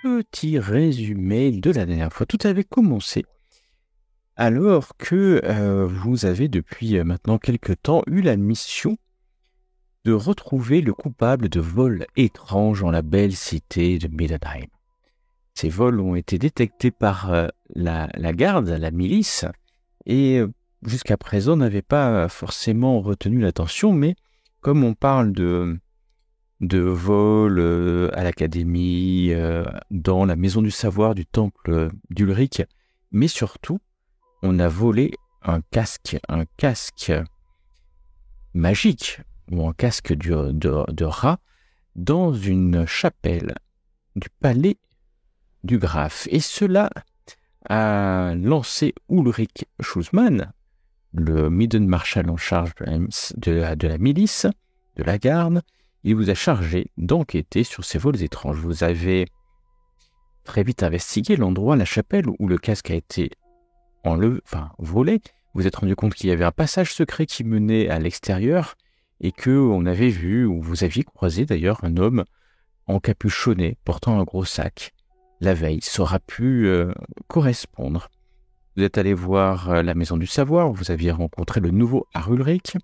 petit résumé de la dernière fois. Tout avait commencé alors que vous avez depuis maintenant quelque temps eu la mission de retrouver le coupable de vols étranges dans la belle cité de Middenheim. Ces vols ont été détectés par la garde, la milice, et jusqu'à présent n'avaient pas forcément retenu l'attention, mais comme on parle de vols à l'académie, dans la maison du savoir du temple d'Ulrich, mais surtout, on a volé un casque magique, ou un casque de rat, dans une chapelle du palais du Graf. Et cela a lancé Ulrich Schussmann, le Midden-Marshal en charge de la milice, de la garde. Il vous a chargé d'enquêter sur ces vols étranges. Vous avez très vite investigué l'endroit, la chapelle où le casque a été volé. Vous vous êtes rendu compte qu'il y avait un passage secret qui menait à l'extérieur et qu'on avait vu, ou vous aviez croisé d'ailleurs, un homme encapuchonné portant un gros sac. La veille, ça aura pu correspondre. Vous êtes allé voir la maison du savoir, où vous aviez rencontré le nouveau Ulrich,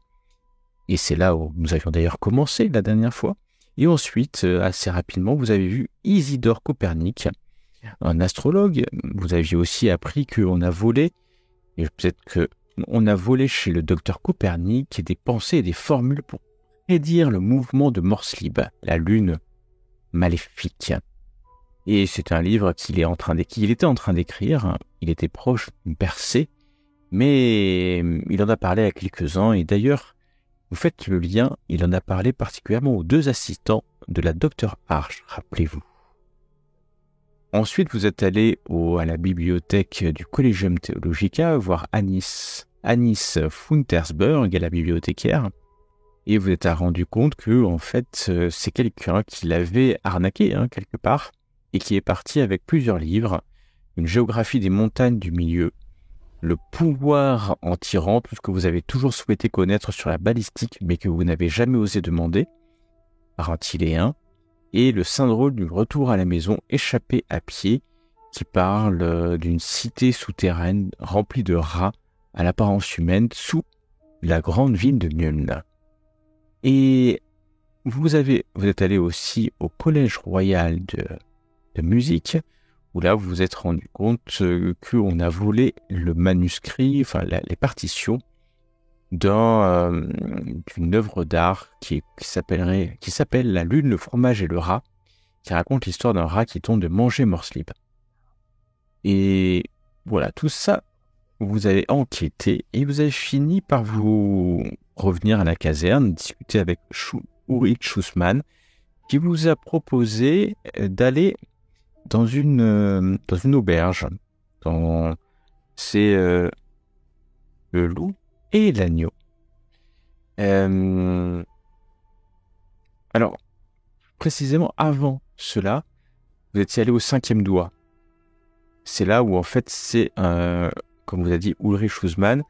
et c'est là où nous avions d'ailleurs commencé la dernière fois. Et ensuite, assez rapidement, vous avez vu Isidore Copernic, un astrologue. Vous aviez aussi appris qu'on a volé, et peut-être qu'on a volé chez le docteur Copernic des pensées et des formules pour prédire le mouvement de Morslib, la lune maléfique. Et c'est un livre qu'il était en train d'écrire. Il était proche d'une percée, mais il en a parlé à quelques-uns. Et d'ailleurs, vous faites le lien, il en a parlé particulièrement aux 2 assistants de la Dr Arch, rappelez-vous. Ensuite, vous êtes allé à la bibliothèque du Collegium Theologica voir Anis Funtersberg, la bibliothécaire, et vous êtes rendu compte que, en fait, c'est quelqu'un qui l'avait arnaqué, quelque part, et qui est parti avec plusieurs livres, une géographie des montagnes du milieu, le pouvoir en tirant, tout ce que vous avez toujours souhaité connaître sur la balistique, mais que vous n'avez jamais osé demander, par un Tiléen, et le syndrome du retour à la maison échappé à pied, qui parle d'une cité souterraine remplie de rats à l'apparence humaine sous la grande ville de Nuln. Et vous êtes allé aussi au Collège royal de musique, où là vous vous êtes rendu compte qu'on a volé le manuscrit, les partitions d'une œuvre d'art qui s'appelle La Lune, le fromage et le rat, qui raconte l'histoire d'un rat qui tente de manger Morslib. Et voilà, tout ça, vous avez enquêté et vous avez fini par vous revenir à la caserne, discuter avec Ulrich Schussmann, qui vous a proposé d'aller dans une auberge. C'est le loup et l'agneau. Alors, précisément avant cela, vous étiez allé au 5e doigt. C'est là où, en fait, comme vous a dit Ulrich Schussmann,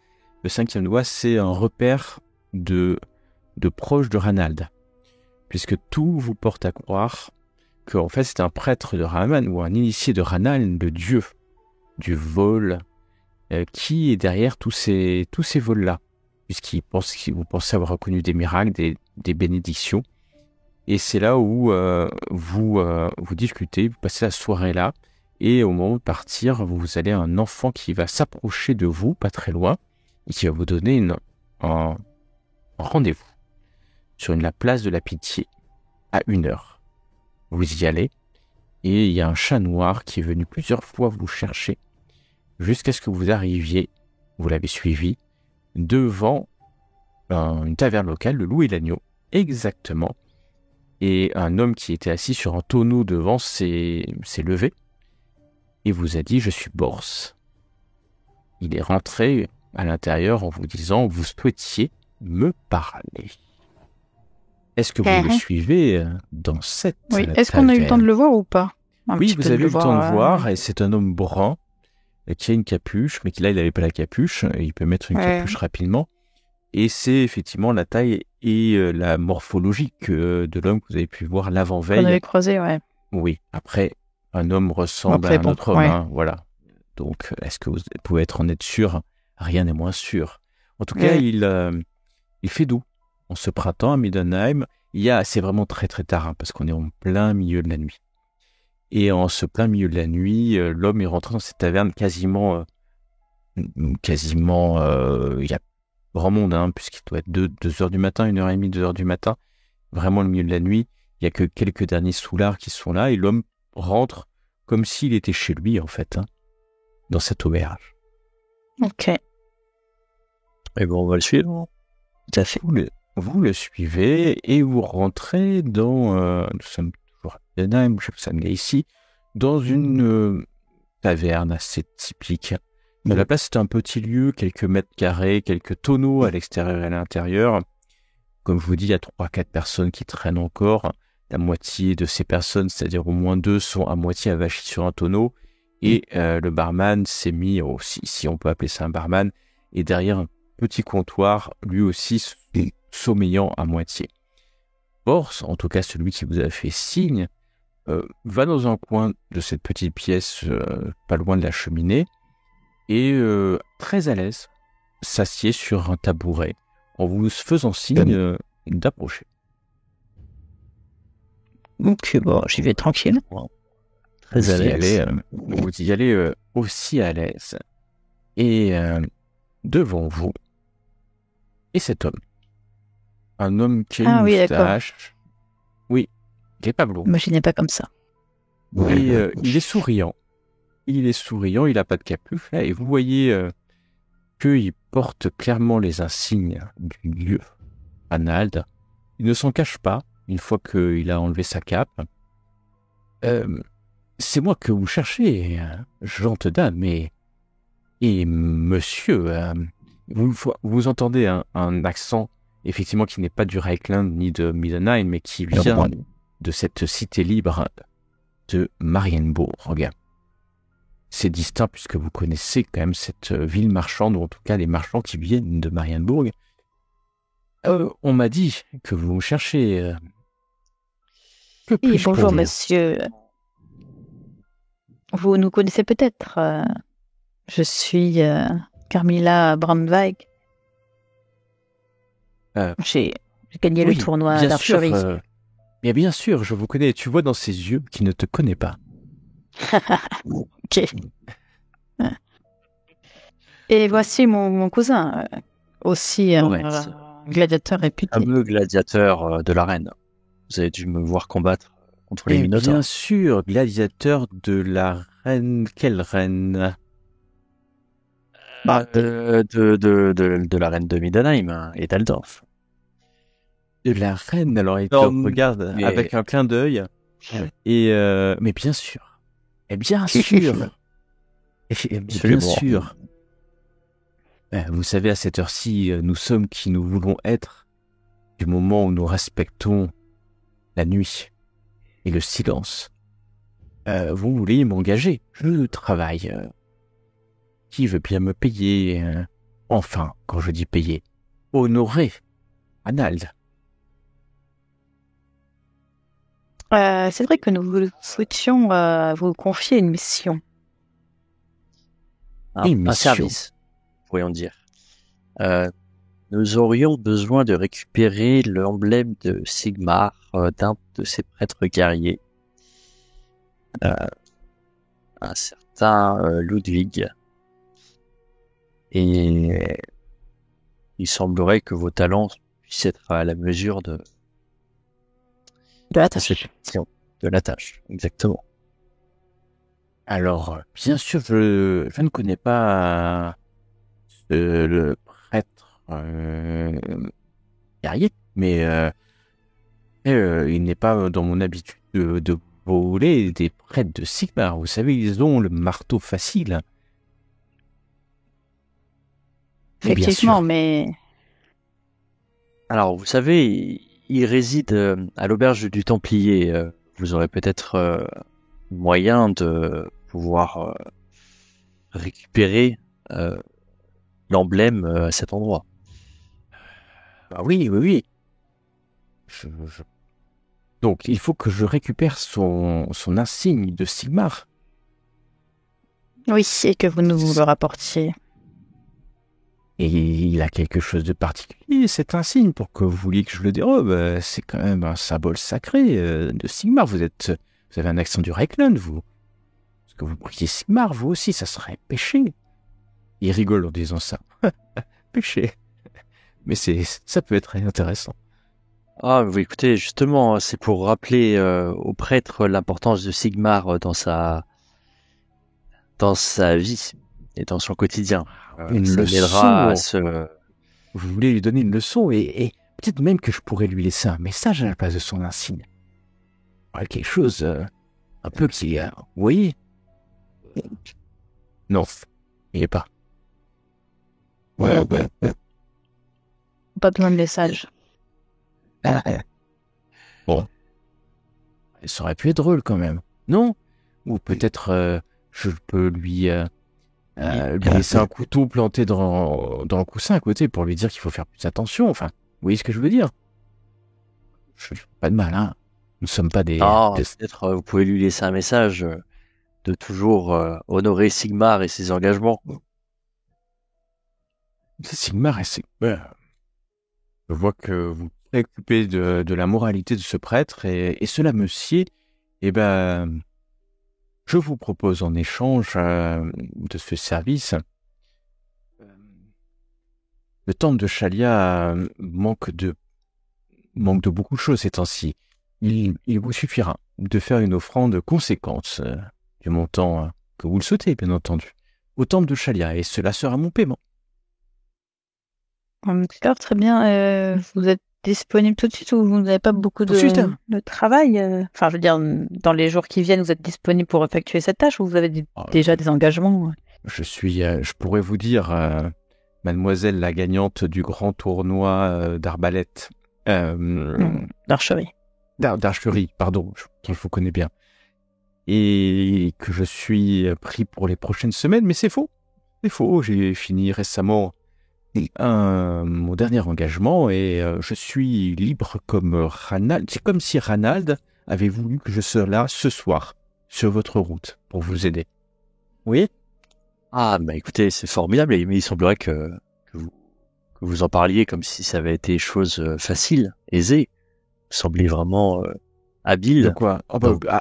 le 5e doigt, c'est un repère de proche de Ranald. Puisque tout vous porte à croire qu'en fait, c'est un prêtre de Raman ou un initié de Ranald, le dieu du vol, qui est derrière tous ces vols-là. Vous pensez avoir reconnu des miracles, des bénédictions. Et c'est là où vous discutez, vous passez la soirée là, et au moment de partir, vous allez à un enfant qui va s'approcher de vous, pas très loin, et qui va vous donner un rendez-vous sur la place de la Pitié, à 1h. Vous y allez, et il y a un chat noir qui est venu plusieurs fois vous chercher, jusqu'à ce que vous arriviez, vous l'avez suivi, devant une taverne locale, le Loup et l'Agneau, exactement. Et un homme qui était assis sur un tonneau devant s'est levé, et vous a dit « Je suis Bors ». Il est rentré à l'intérieur en vous disant « Vous souhaitiez me parler ». Est-ce que vous le suivez dans cette Oui, est-ce qu'on a eu le temps de le voir ou pas? Oui, vous avez eu le temps de voir, et c'est un homme brun qui a une capuche, mais là, il n'avait pas la capuche, et il peut mettre une capuche rapidement. Et c'est effectivement la taille et la morphologie de l'homme que vous avez pu voir l'avant-veille. On avait croisé, ouais. Oui, après, un homme ressemble à un autre homme, hein, voilà. Donc, est-ce que vous pouvez en être sûr? Rien n'est moins sûr. En tout cas, il fait doux. En ce printemps, à Middenheim, c'est vraiment très très tard, hein, parce qu'on est en plein milieu de la nuit. Et en ce plein milieu de la nuit, l'homme est rentré dans cette taverne quasiment, il y a grand monde, hein, puisqu'il doit être 2 heures du matin, 1h30, 2 heures du matin, vraiment le milieu de la nuit. Il n'y a que quelques derniers soulards qui sont là, et l'homme rentre comme s'il était chez lui, en fait, hein, dans cette auberge. Ok. Et bon, on va le suivre. Tout à fait. Vous le suivez et vous rentrez dans... nous sommes toujours à Middenheim, je sais pas ici, dans une taverne assez typique. La place est un petit lieu, quelques mètres carrés, quelques tonneaux à l'extérieur et à l'intérieur. Comme je vous dis, il y a 3-4 personnes qui traînent encore. La moitié de ces personnes, c'est-à-dire au moins 2, sont à moitié avachis sur un tonneau. Et le barman s'est mis, si on peut appeler ça un barman, et derrière un petit comptoir, lui aussi sommeillant à moitié. Force, en tout cas celui qui vous a fait signe, va dans un coin de cette petite pièce, pas loin de la cheminée, et très à l'aise, s'assied sur un tabouret, en vous faisant signe d'approcher. Ok, bon, j'y vais tranquille. Très à l'aise. Vous y allez aussi à l'aise. Et devant vous, et cet homme. Un homme qui a une moustache. Oui, il est pas blond. Imaginez pas comme ça. Et il est souriant. Il n'a pas de capuche, là, et vous voyez qu'il porte clairement les insignes du lieu, Anhalt. Il ne s'en cache pas, une fois qu'il a enlevé sa cape. C'est moi que vous cherchez, gente dame, et monsieur, vous entendez un accent, effectivement, qui n'est pas du Reichland ni de Middenheim, mais qui vient de cette cité libre de Marienburg. C'est distinct puisque vous connaissez quand même cette ville marchande, ou en tout cas les marchands qui viennent de Marienburg. On m'a dit que vous me cherchez. Que puis-je pour bonjour vous? monsieur. Vous nous connaissez peut-être. Je suis Carmilla Brandweig. J'ai gagné le tournoi d'archerie. Bien sûr, je vous connais. Tu vois dans ses yeux qu'il ne te connaît pas. Ok. Et voici mon cousin, aussi gladiateur réputé. Fameux gladiateur de l'arène. Vous avez dû me voir combattre contre les Minotaures. Bien sûr, gladiateur de la reine. Quelle reine? De la reine de Middenheim et d'Aldorf. De la reine, alors il te regarde avec un clin d'œil. Et mais bien sûr. Et bien sûr. Bien sûr. Vous savez, à cette heure-ci, nous sommes qui nous voulons être, du moment où nous respectons la nuit et le silence. Vous voulez m'engager? Je travaille. Qui veut bien me payer? Enfin, quand je dis payer, honorer Anhalt. C'est vrai que nous souhaitions vous confier une mission. Un service, pourrions dire. Nous aurions besoin de récupérer l'emblème de Sigmar d'un de ses prêtres guerriers, un certain Ludwig. Et il semblerait que vos talents puissent être à la mesure de la tâche. De la tâche, exactement. Alors, bien sûr, je ne connais pas le prêtre guerrier, mais il n'est pas dans mon habitude de voler des prêtres de Sigmar. Vous savez, ils ont le marteau facile. Effectivement, mais... Alors, vous savez, il réside à l'auberge du Templier. Vous aurez peut-être moyen de pouvoir récupérer l'emblème à cet endroit. Oui. Je... Donc, il faut que je récupère son insigne de Sigmar. Oui, et que vous nous le rapportiez. Et il a quelque chose de particulier, cet insigne, pour que vous vouliez que je le dérobe. C'est quand même un symbole sacré de Sigmar. Vous avez un accent du Reikland, vous. Est-ce que vous priez Sigmar, vous aussi, ça serait péché. Il rigole en disant ça. Péché. Mais ça peut être intéressant. Ah, vous écoutez, justement, c'est pour rappeler au prêtre l'importance de Sigmar dans sa vie et dans son quotidien. Une Ça l'aidera à se... Vous voulez lui donner une leçon et peut-être même que je pourrais lui laisser un message à la place de son insigne. Quelque chose un peu qui... vous voyez? Non, il est pas. Ouais. Pas besoin de message. Bon. Ça aurait pu être drôle quand même, non? Ou peut-être je peux lui laisser un couteau planté dans le coussin à côté pour lui dire qu'il faut faire plus attention. Enfin, vous voyez ce que je veux dire? Pas de mal, hein. Nous ne sommes pas des... Ah, peut-être vous pouvez lui laisser un message de toujours honorer Sigmar et ses engagements. Sigmar, je vois que vous vous préoccupez de la moralité de ce prêtre et cela me sied. Eh ben, je vous propose en échange de ce service. Le temple de Shalia manque de beaucoup de choses ces temps-ci. Il vous suffira de faire une offrande conséquente du montant que vous le souhaitez, bien entendu, au temple de Shalia, et cela sera mon paiement. D'accord, très bien. Vous êtes disponible tout de suite ou vous n'avez pas beaucoup de travail Enfin, je veux dire, dans les jours qui viennent, vous êtes disponible pour effectuer cette tâche ou vous avez déjà des engagements Je pourrais vous dire, mademoiselle la gagnante du grand tournoi d'arbalète. D'archerie. D'archerie, pardon, je vous connais bien. Et que je suis pris pour les prochaines semaines, mais c'est faux. C'est faux, j'ai fini récemment mon dernier engagement et je suis libre comme Ranald. C'est comme si Ranald avait voulu que je sois là ce soir, sur votre route, pour vous aider. Oui? Ah, bah écoutez, c'est formidable, mais il semblerait que vous en parliez comme si ça avait été chose facile, aisée. Vous semblez vraiment habile. De quoi?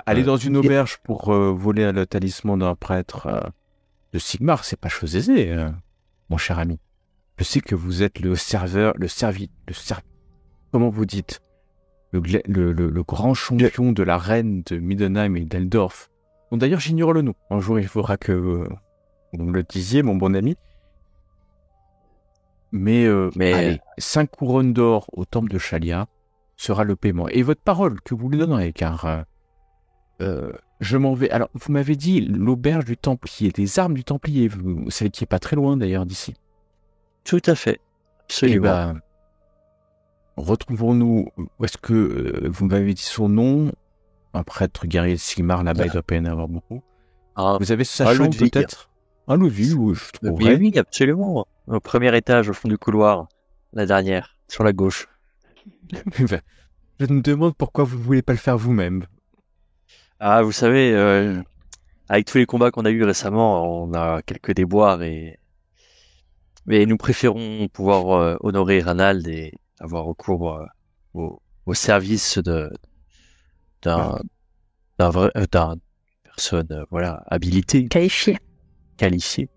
Aller dans une auberge pour voler le talisman d'un prêtre de Sigmar, c'est pas chose aisée, mon cher ami. Je sais que vous êtes comment vous dites? Le grand champion de la reine de Middenheim et d'Eldorf. Bon, d'ailleurs, j'ignore le nom. Un jour, il faudra que vous me le disiez, mon bon ami. Mais allez, 5 couronnes d'or au temple de Shalia sera le paiement. Et votre parole que vous lui donnerez, car je m'en vais. Alors, vous m'avez dit l'auberge du Templier, des armes du Templier. Vous savez qui est pas très loin, d'ailleurs, d'ici. Tout à fait. Absolument. Eh ben, retrouvons-nous. Où est-ce que vous m'avez dit son nom? Un prêtre guerrier de Sigmar, là-bas, il doit pas y en avoir beaucoup. Vous avez sa chambre, peut-être? Un Ludwig, où je trouverai. Oui, absolument. Au premier étage, au fond du couloir. La dernière, sur la gauche. Je me demande pourquoi vous ne voulez pas le faire vous-même. Ah, vous savez, avec tous les combats qu'on a eus récemment, on a quelques déboires mais nous préférons pouvoir honorer Ranald et avoir recours au service d'une personne habilitée, qualifiée.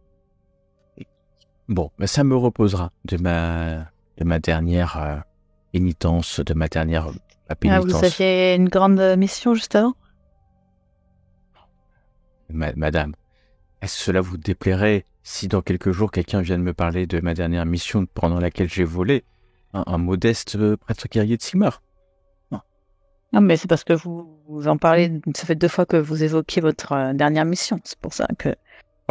Bon, mais ça me reposera de ma dernière pénitence, de ma dernière pénitence. Vous aviez une grande mission juste avant? Madame, est-ce que cela vous déplairait si dans quelques jours quelqu'un vient de me parler de ma dernière mission pendant laquelle j'ai volé un modeste prêtre guerrier de Sigmar? Non, mais c'est parce que vous en parlez, ça fait 2 fois que vous évoquez votre dernière mission, c'est pour ça que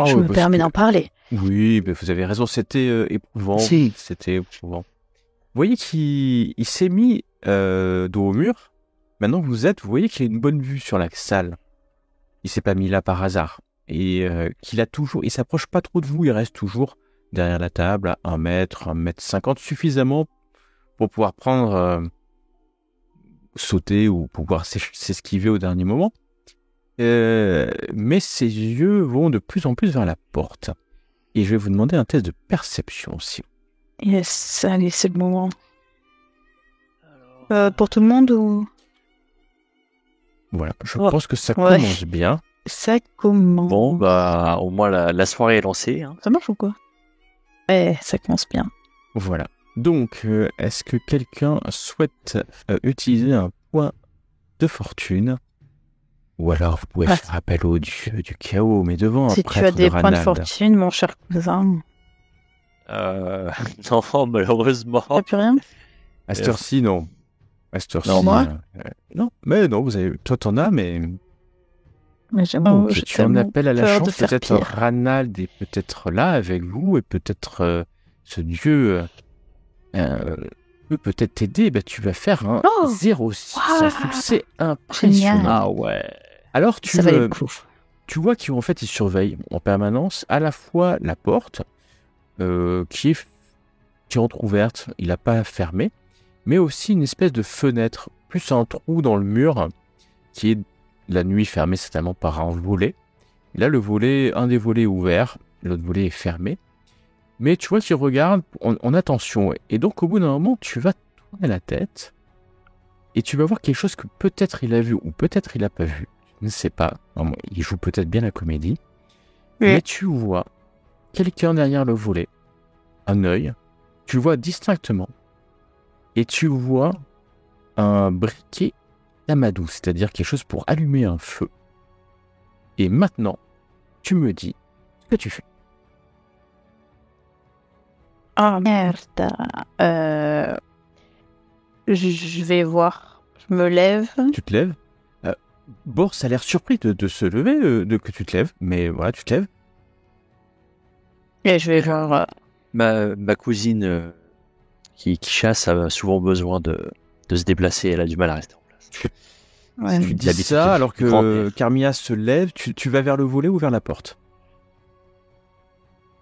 je me permets d'en parler. Oui, mais vous avez raison, c'était éprouvant. Si. C'était éprouvant. Vous voyez qu'il s'est mis dos au mur. Maintenant vous voyez qu'il a une bonne vue sur la salle. Il s'est pas mis là par hasard. Et il s'approche pas trop de vous, il reste toujours derrière la table à 1 mètre, 1,50 m, suffisamment pour pouvoir prendre sauter ou pouvoir s'esquiver au dernier moment. Mais ses yeux vont de plus en plus vers la porte. Et je vais vous demander un test de perception aussi. Yes, allez, c'est le moment. Pour tout le monde ou... Voilà, je pense que ça commence bien. Ça commence. Bon, bah, au moins la soirée est lancée. Hein. Ça marche ou quoi? Ça commence bien. Voilà. Donc, est-ce que quelqu'un souhaite utiliser un point de fortune? Ou alors, vous pouvez faire appel au dieu du chaos, mais devant un prêtre de Ranald. Si tu as des points de fortune, mon cher cousin. Non, malheureusement. T'as plus rien? À cette heure-ci, non. À cette heure-ci, non, moi non, mais non, toi t'en as, mais... Mais tu en appelles à la chance, peut-être Ranald est peut-être là avec vous, et peut-être ce dieu peut peut-être t'aider. Tu vas faire un 0,6, un succès impressionnant. Ah ouais. Alors tu vois qu'en fait il surveille en permanence à la fois la porte qui est entrouverte, il n'a pas fermé, mais aussi une espèce de fenêtre, plus un trou dans le mur qui est la nuit fermé certainement par un volet. Et là, un des volets est ouvert, l'autre volet est fermé. Mais tu vois qu'il regarde en attention. Et donc, au bout d'un moment, tu vas tourner la tête et tu vas voir quelque chose que peut-être il a vu ou peut-être il n'a pas vu. Je ne sais pas. Non, il joue peut-être bien la comédie. Oui. Mais tu vois quelqu'un derrière le volet, un œil. Tu le vois distinctement. Et tu vois un briquet d'amadou, c'est-à-dire quelque chose pour allumer un feu. Et maintenant, tu me dis ce que tu fais. Ah merde. Je vais voir. Je me lève. Tu te lèves. Bors a l'air surpris de se lever, de que tu te lèves. Mais voilà, tu te lèves. Et je vais voir... Ma cousine qui chasse a souvent besoin de se déplacer. Elle a du mal à rester en place. Ouais, tu dis ça alors que Carmilla se lève. Tu vas vers le volet ou vers la porte?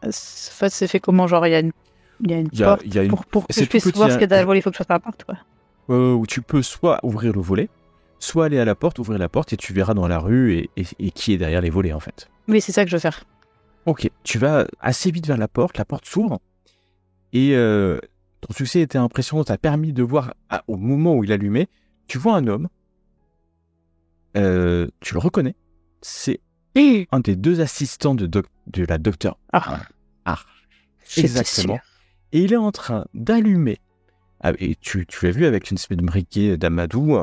En fait, c'est fait comment? Genre, il y a une porte. Pour que je puisse voir ce qu'il y a dans le volet, il faut que je fasse la porte, quoi. Où tu peux soit ouvrir le volet, soit aller à la porte, ouvrir la porte, et tu verras dans la rue et qui est derrière les volets, en fait. Oui, c'est ça que je veux faire. Ok, tu vas assez vite vers la porte s'ouvre, et ton succès était impressionnant, t'as permis de voir, au moment où il allumait, tu vois un homme, tu le reconnais, c'est un des deux assistants de la docteure. Exactement. Et il est en train d'allumer, et tu l'as vu avec une espèce de briquet d'amadou,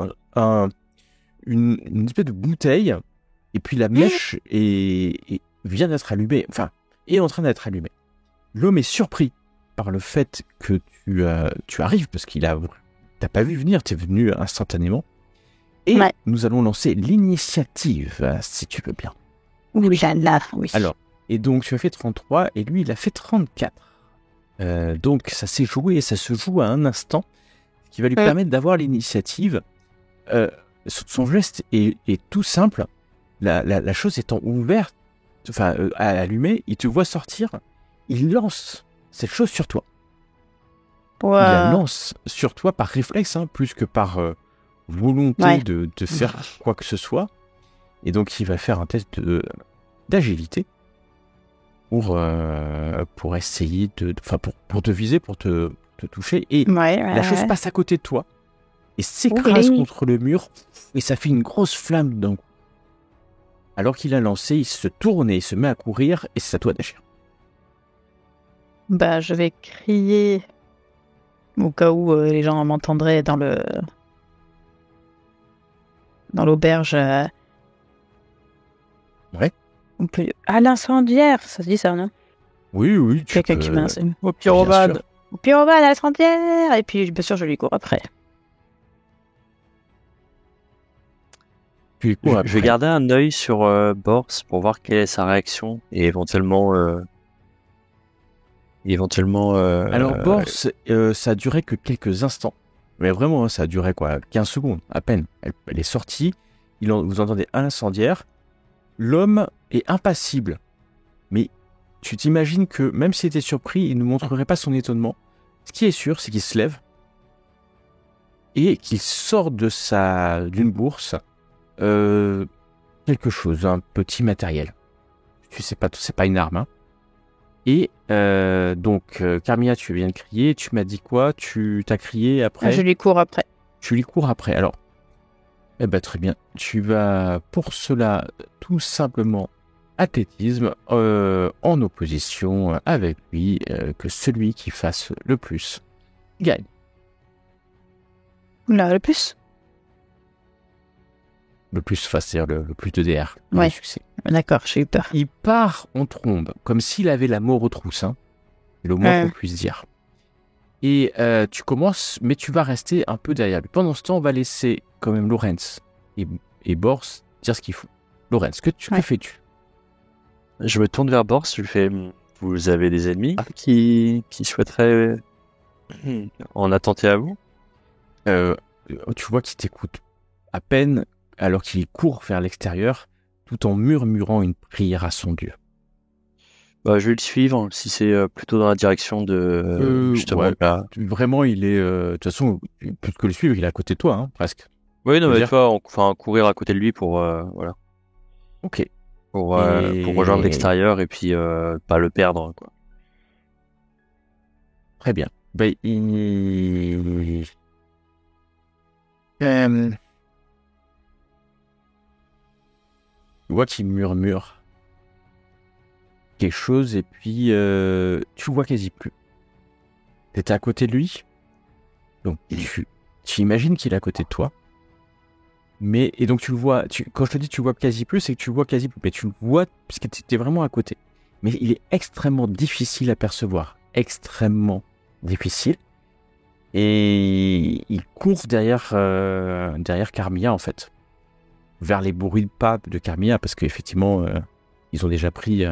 une espèce de bouteille, et puis la mèche vient d'être allumée, enfin, est en train d'être allumée. L'homme est surpris par le fait que tu arrives, parce t'as pas vu venir, t'es venu instantanément. Et nous allons lancer l'initiative, si tu veux bien. Oui. Alors, et donc tu as fait 33, et lui, il a fait 34. Donc ça s'est joué, et ça se joue à un instant, ce qui va lui permettre d'avoir l'initiative. Son geste est tout simple. La chose étant ouverte, allumée, il te voit sortir, il lance cette chose sur toi. Il la lance sur toi par réflexe, plus que par volonté de faire quoi que ce soit. Et donc il va faire un test d'agilité pour essayer pour te viser, pour te toucher. Et la chose passe à côté de toi et s'écrase contre le mur, et ça fait une grosse flamme d'un coup. Alors qu'il a lancé, il se tourne et il se met à courir, et c'est à toi d'agir. Je vais crier au cas où les gens m'entendraient dans l'auberge. Ouais. À l'incendiaire, ça se dit ça, non? Oui. Quelqu'un qui m'enseigne. Au pyromane, à l'incendiaire. Et puis, bien sûr, je lui cours après. Je vais garder un œil sur Bors pour voir quelle est sa réaction et éventuellement. Alors Bors, ça a duré que quelques instants, mais vraiment, ça a duré 15 secondes à peine. Elle est sortie. Vous entendez un incendiaire. L'homme est impassible, mais tu t'imagines que même s'il était surpris, il ne montrerait pas son étonnement. Ce qui est sûr, c'est qu'il se lève et qu'il sort d'une bourse quelque chose, un petit matériel. Tu sais pas, c'est pas une arme. Hein. Et donc, Carmilla, tu viens de crier. Tu m'as dit quoi? Tu t'as crié après? Je lui cours après. Tu lui cours après. Alors, très bien. Tu vas pour cela tout simplement athlétisme en opposition avec lui, que celui qui fasse le plus gagne. Là, le plus? Le plus, c'est-à-dire le plus de DR. Ouais. Succès. D'accord, j'ai eu peur. Il part en trombe, comme s'il avait la mort aux trousses. Hein. C'est le moins qu'on puisse dire. Et tu commences, mais tu vas rester un peu derrière lui. Pendant ce temps, on va laisser quand même Lorenz et Bors dire ce qu'il faut. Lorenz, que fais-tu? Je me tourne vers Bors, je lui fais vous avez des ennemis qui souhaiteraient en attenter à vous? Tu vois qu'il t'écoute à peine alors qu'il court vers l'extérieur tout en murmurant une prière à son Dieu. Je vais le suivre si c'est plutôt dans la direction de justement là. Vraiment, il est de toute façon plus que le suivre, il est à côté de toi, hein, presque. Oui, non, mais tu vois, courir à côté de lui pour voilà. Ok. Pour rejoindre l'extérieur et puis pas le perdre, quoi. Très bien. Tu vois qu'il murmure quelque chose et puis tu vois quasi plus. T'étais à côté de lui, donc tu imagines qu'il est à côté de toi. Et donc tu le vois, quand je te dis tu vois quasi plus, c'est que tu vois quasi plus, mais tu le vois parce que tu étais vraiment à côté. Mais il est extrêmement difficile à percevoir, extrêmement difficile. Et il court derrière Carmilla en fait, vers les bruits de pas de Carmilla, parce qu'effectivement ils ont déjà pris.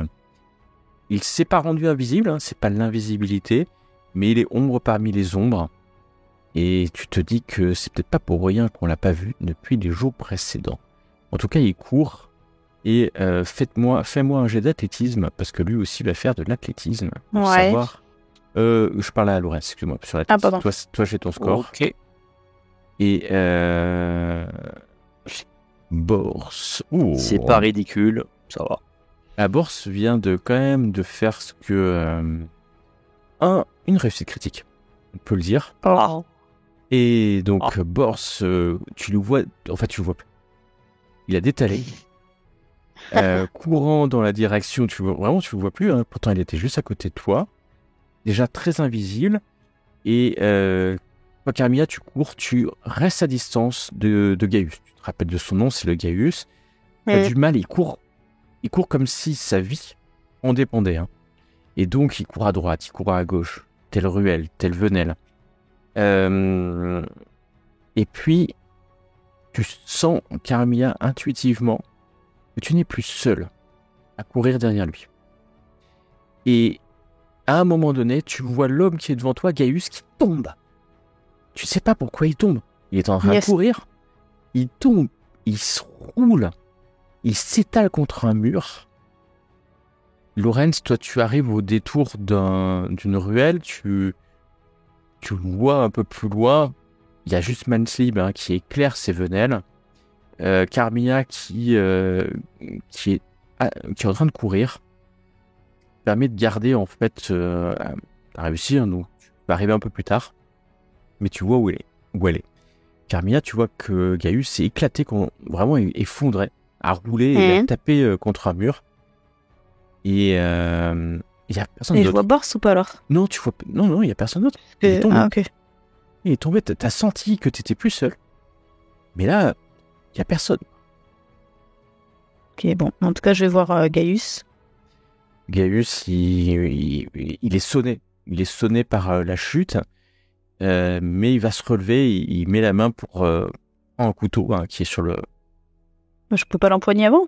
Il s'est pas rendu invisible, hein, c'est pas l'invisibilité, mais il est ombre parmi les ombres. Et tu te dis que c'est peut-être pas pour rien qu'on l'a pas vu depuis les jours précédents. En tout cas, il court et fais-moi un jet d'athlétisme parce que lui aussi va faire de l'athlétisme. Pour savoir. Je parle à Laurence, excuse-moi. Sur l'athlétisme. Toi, j'ai ton score. Ok. Et Bors. C'est pas ridicule, ça va. Bors vient quand même de faire ce que une réussite critique, on peut le dire. Oh. Et donc, Bors, tu le vois plus. Il a détalé, courant dans la direction, tu le vois plus, hein, pourtant il était juste à côté de toi, déjà très invisible, et toi, Carmilla, tu cours, tu restes à distance de Gaius. Tu te rappelles de son nom, c'est le Gaius. T'as du mal, il court comme si sa vie en dépendait. Hein. Et donc, il court à droite, il court à gauche, tel Ruel, tel Venel. Et puis, tu sens, Carmilla, intuitivement, que tu n'es plus seul à courir derrière lui. Et à un moment donné, tu vois l'homme qui est devant toi, Gaius, qui tombe. Tu sais pas pourquoi il tombe. Il est en train de courir. Il tombe, il se roule, il s'étale contre un mur. Lorenz, toi, tu arrives au détour d'une ruelle, tu le vois un peu plus loin. Il y a juste Manslib qui éclaire ses venelles. Carmilla qui est en train de courir. Permet de garder, en fait, à réussir. Donc, tu vas arriver un peu plus tard. Mais tu vois où elle est. Carmilla, tu vois que Gaius s'est éclaté, vraiment effondré, a roulé et a tapé contre un mur. Et il y a personne d'autre. Et je vois Bors ou pas alors? Non, non, il y a personne d'autre. Il est tombé. Ah, ok. Il est tombé, t'as senti que t'étais plus seul. Mais là, il y a personne. Ok, bon. En tout cas, je vais voir Gaius. Gaius, il est sonné. Il est sonné par la chute. Mais il va se relever, il met la main pour prendre un couteau qui est sur le... Je peux pas l'empoigner avant?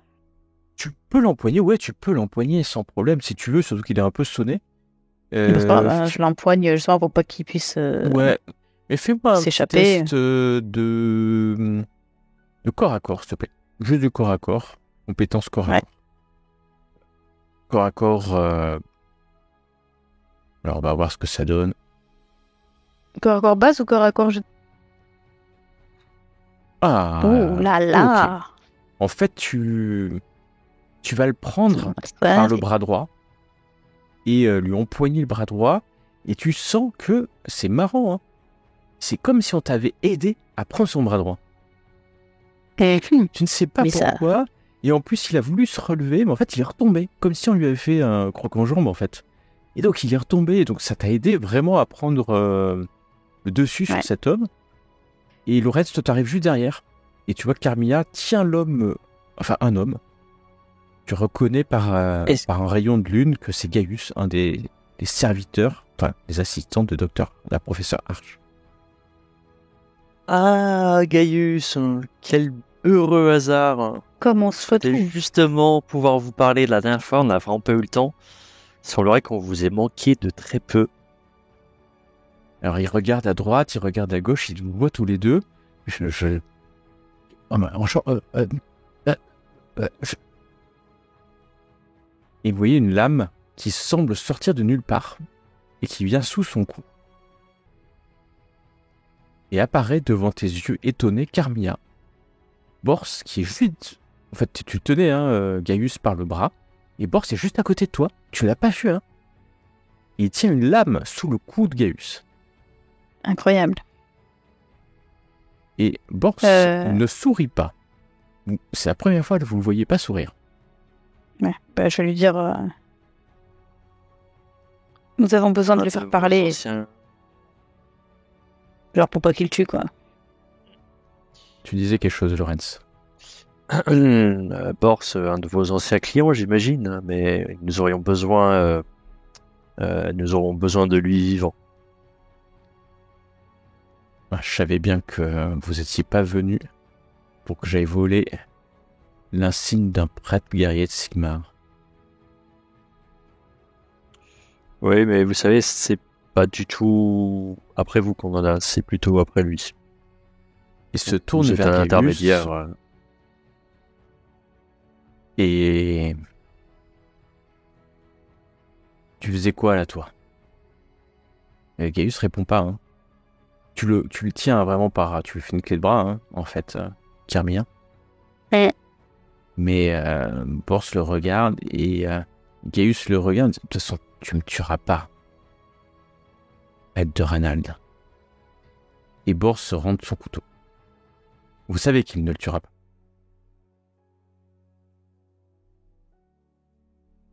Tu peux l'empoigner, ouais, tu peux l'empoigner sans problème, si tu veux, surtout qu'il est un peu sonné. Je l'empoigne justement pour pas qu'il puisse ouais, mais fais-moi s'échapper. Un test de corps à corps, s'il te plaît. Jeu de corps à corps, compétence corps à corps. Corps à corps... Alors, on va voir ce que ça donne. Corps à corps base ou corps à corps Ah. Oh là là. Okay. En fait, tu vas le prendre par le bras droit et lui empoigner le bras droit et tu sens que c'est marrant. Hein. C'est comme si on t'avait aidé à prendre son bras droit. Tu ne sais pas pourquoi. Et en plus, il a voulu se relever, mais en fait, il est retombé. Comme si on lui avait fait un croc en jambe, en fait. Et donc, il est retombé. Et donc, ça t'a aidé vraiment à prendre le dessus sur cet homme. Et le reste t'arrive juste derrière. Et tu vois que Carmilla tient l'homme... enfin, un homme. Tu reconnais par un rayon de lune que c'est Gaius, un des serviteurs, enfin, des assistants de docteur, la professeure Arch. Ah, Gaius, quel heureux hasard. Comme on se retrouve. Justement, pouvoir vous parler de la dernière fois, on n'a vraiment pas eu le temps. Il semblerait qu'on vous ait manqué de très peu. Alors, il regarde à droite, il regarde à gauche, ils vous voient tous les deux. Et vous voyez une lame qui semble sortir de nulle part et qui vient sous son cou. Et apparaît devant tes yeux étonnés Carmilla. Bors qui est juste... En fait, tu tenais Gaius par le bras, et Bors est juste à côté de toi. Tu l'as pas vu, hein. Il tient une lame sous le cou de Gaius. Incroyable. Et Bors ne sourit pas. C'est la première fois que vous ne le voyez pas sourire. Ouais, je vais lui dire... Nous avons besoin de le faire parler. Genre pour pas qu'il tue, quoi. Tu disais quelque chose, Lorenz. Bors, un de vos anciens clients, j'imagine, mais nous aurons besoin de lui vivant. Je savais bien que vous n'étiez pas venu pour que j'aille voler l'insigne d'un prêtre guerrier de Sigmar. Oui, mais vous savez, c'est pas du tout après vous qu'on en a, c'est plutôt après lui. Il se tourne vers un intermédiaire. Et... Tu faisais quoi là, toi? Et Gaius répond pas. Hein. Tu le tiens vraiment par... Tu lui fais une clé de bras, hein, en fait, Carmilla. Mais Bors le regarde et Gaius le regarde. De toute façon, tu me tueras pas. Aide de Ranald. Et Bors se rend son couteau. Vous savez qu'il ne le tuera pas.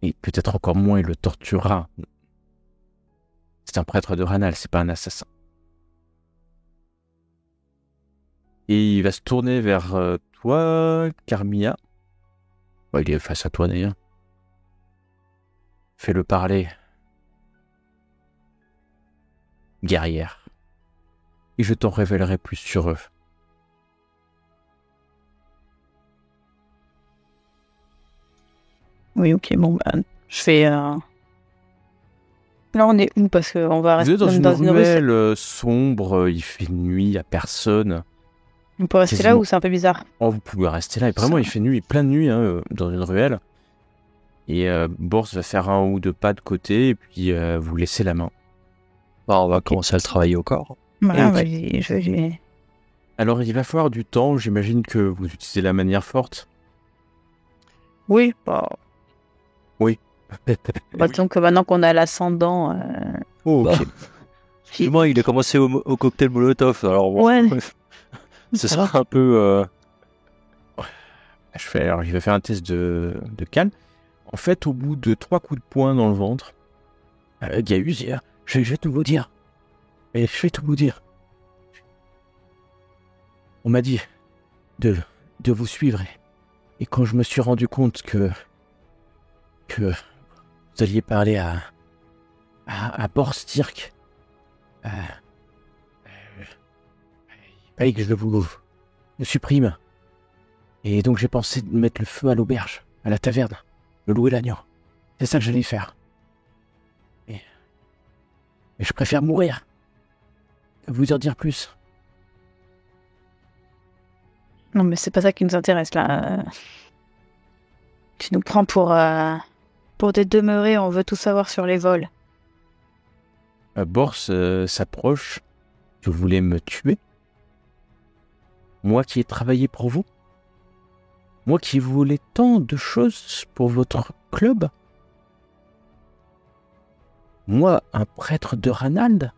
Et peut-être encore moins, il le torturera. C'est un prêtre de Ranald, c'est pas un assassin. Et il va se tourner vers toi, Carmilla. Il est face à toi d'ailleurs. Fais-le parler. Guerrière. Et je t'en révélerai plus sur eux. Oui, ok, bon, je fais... Là, on est où? Parce qu'on va rester dans une ruelle sombre, il fait nuit, il n'y a personne. On peut rester là ou c'est un peu bizarre? Vous pouvez rester là. Et vraiment, il fait nuit, plein de nuit, dans une ruelle. Et Bors va faire un ou deux pas de côté et puis vous laissez la main. On va commencer à le travailler au corps. Voilà, okay. Alors, il va falloir du temps. J'imagine que vous utilisez la manière forte. Oui, Oui. Disons que maintenant qu'on a l'ascendant... ok. Moi, il a commencé au cocktail Molotov. Alors bon, ouais. ce sera un peu... Alors, il va faire un test de calme. En fait, au bout de 3 coups de poing dans le ventre, Gaius, je vais tout vous dire. Et je vais tout vous dire. On m'a dit de vous suivre. Et quand je me suis rendu compte que vous alliez parler à Bors Dirk, il fallait que je vous supprime. Et donc j'ai pensé de mettre le feu à l'auberge, à la taverne, de louer l'agneau. C'est ça que j'allais faire. Mais je préfère mourir que vous en dire plus. Non, mais c'est pas ça qui nous intéresse, là. Tu nous prends pour des demeurés, on veut tout savoir sur les vols. Bors s'approche. Tu voulais me tuer? Moi qui ai travaillé pour vous. Moi qui voulais tant de choses pour votre club. Moi, un prêtre de Ranald.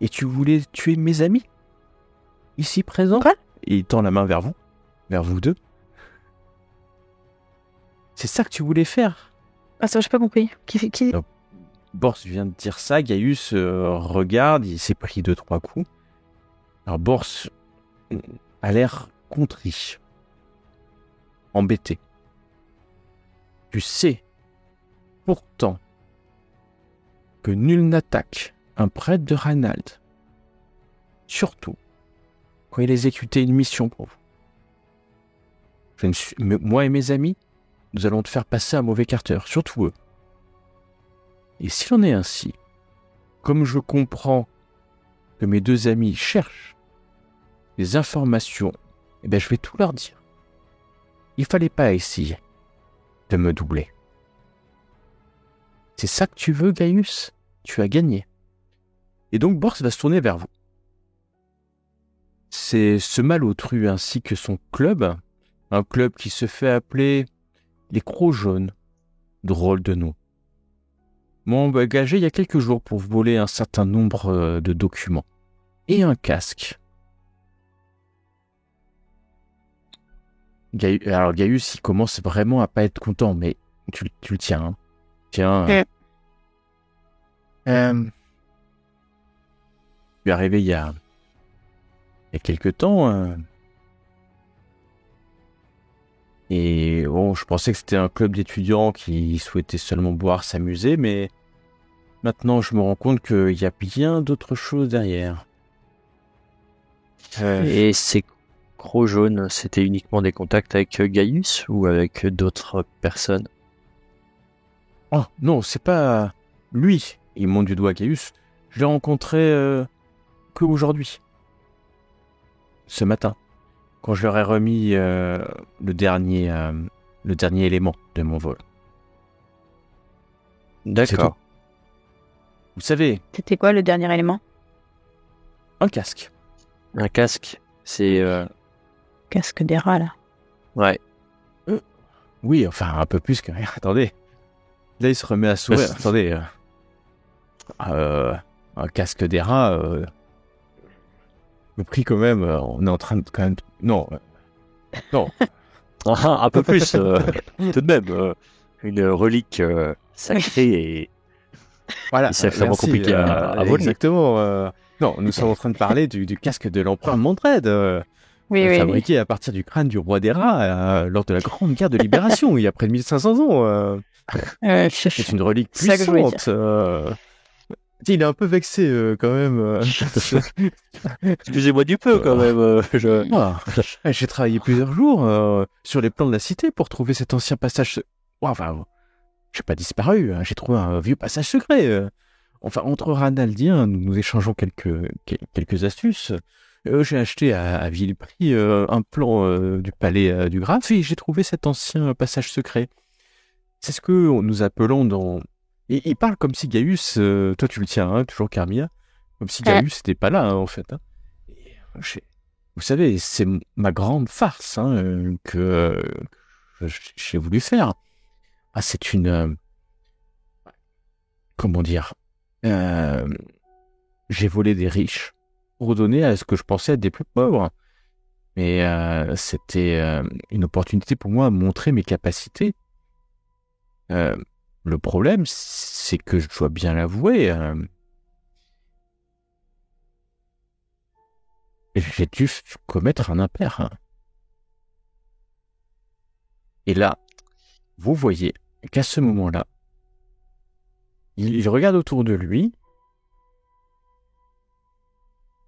Et tu voulais tuer mes amis ici présents. Quoi? Et il tend la main vers vous deux. C'est ça que tu voulais faire? Ah, ça, j'ai pas compris. Qui... Donc, Bors vient de dire ça, Gaius regarde, il s'est pris 2-3 coups. Alors Bors a l'air contrit, embêté. Tu sais pourtant que nul n'attaque un prêtre de Ranald, surtout quand il exécutait une mission pour vous. Moi et mes amis, nous allons te faire passer un mauvais quart d'heure, surtout eux. Et s'il en est ainsi, comme je comprends que mes deux amis cherchent des informations, eh bien je vais tout leur dire. Il fallait pas essayer de me doubler. C'est ça que tu veux, Gaius? Tu as gagné. Et donc Bors va se tourner vers vous. C'est ce malotru ainsi que son club, un club qui se fait appeler les Crocs Jaunes. Drôle de nom. M'ont engagé il y a quelques jours pour voler un certain nombre de documents. Et un casque. Alors Gaius, il commence vraiment à pas être content, mais tu le tiens. Hein. Tiens. Je suis arrivé il y a quelques temps. Et bon, je pensais que c'était un club d'étudiants qui souhaitaient seulement boire, s'amuser, mais maintenant je me rends compte qu'il y a bien d'autres choses derrière. Et ces Crocs Jaunes, c'était uniquement des contacts avec Gaius ou avec d'autres personnes? Oh non, c'est pas lui. Il monte du doigt Gaius. Je l'ai rencontré que aujourd'hui. Ce matin. Quand je leur ai remis le dernier élément de mon vol. D'accord. Vous savez... C'était quoi le dernier élément? Un casque. Un casque, c'est... Casque des rats, là. Ouais. Oui, enfin, un peu plus que rien. Attendez. Là, il se remet à sourire. Attendez. Un casque des rats... Le prix, quand même, on est en train de... Quand même, non. Un peu plus, tout de même. Une relique sacrée et... Voilà, c'est vraiment compliqué à voler. Exactement. Non, nous sommes en train de parler du casque de l'empereur Mordred, fabriqué à partir du crâne du roi des rats lors de la Grande Guerre de Libération, il y a près de 1500 ans. C'est une relique puissante. Il est un peu vexé quand même. Excusez-moi du peu quand même. J'ai travaillé plusieurs jours sur les plans de la cité pour trouver cet ancien passage. Enfin, j'ai pas disparu. J'ai trouvé un vieux passage secret. Enfin, entre Ranaldiens, nous échangeons quelques astuces. J'ai acheté à vil prix un plan du palais du Graphe et j'ai trouvé cet ancien passage secret. C'est ce que nous appelons dans... Et il parle comme si Gaius, toi tu le tiens, hein, toujours Carmilla, comme si Gaius n'était pas là, hein, en fait. Hein. Vous savez, c'est ma grande farce que j'ai voulu faire. Ah, c'est une... comment dire, j'ai volé des riches pour donner à ce que je pensais être des plus pauvres. Mais c'était une opportunité pour moi de montrer mes capacités. Le problème, c'est que je dois bien l'avouer, j'ai dû commettre un impair. Hein. Et là, vous voyez qu'à ce moment-là, il regarde autour de lui.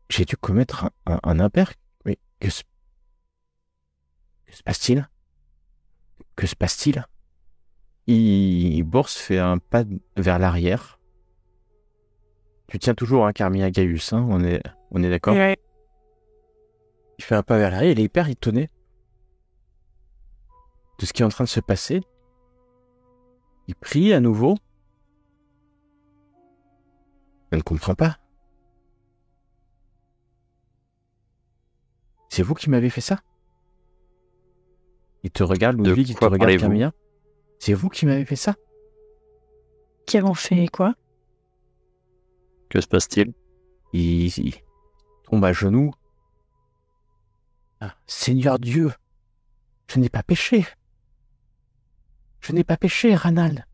J'ai dû commettre un impair. Mais que se passe-t-il? Que se passe-t-il? Bors fait un pas vers l'arrière. Tu tiens toujours un Carmilla Gaius, hein, on est d'accord? Ouais. Il fait un pas vers l'arrière, il est hyper étonné de ce qui est en train de se passer. Il prie à nouveau. Je ne comprends pas. C'est vous qui m'avez fait ça? Il te regarde, Ludwig, il te regarde, Carmilla. C'est vous qui m'avez fait ça? Qui avons fait quoi? Que se passe-t-il? Il tombe à genoux. Ah, Seigneur Dieu, je n'ai pas péché. Je n'ai pas péché, Ranald.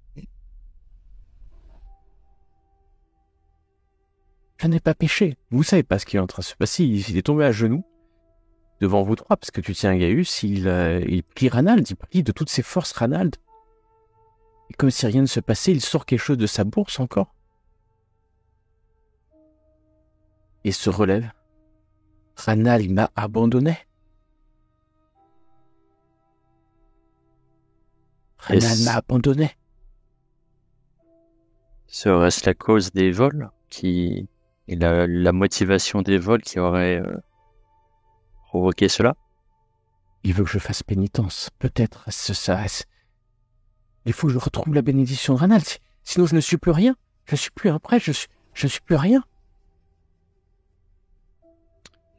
Je n'ai pas péché. Vous savez pas ce qui est en train de se passer. Il est tombé à genoux devant vous trois, parce que tu tiens Gaius. Il prie Ranald, il prie de toutes ses forces Ranald. Et comme si rien ne se passait, il sort quelque chose de sa bourse encore. Et se relève. Ranald, il m'a abandonné. Ranald m'a abandonné. Serait-ce la cause des vols et la motivation des vols qui aurait provoqué cela? Il veut que je fasse pénitence. Peut-être ça. Il faut que je retrouve la bénédiction de Ranald. Sinon, je ne suis plus rien. Je ne suis plus un prêtre. Je ne suis plus rien.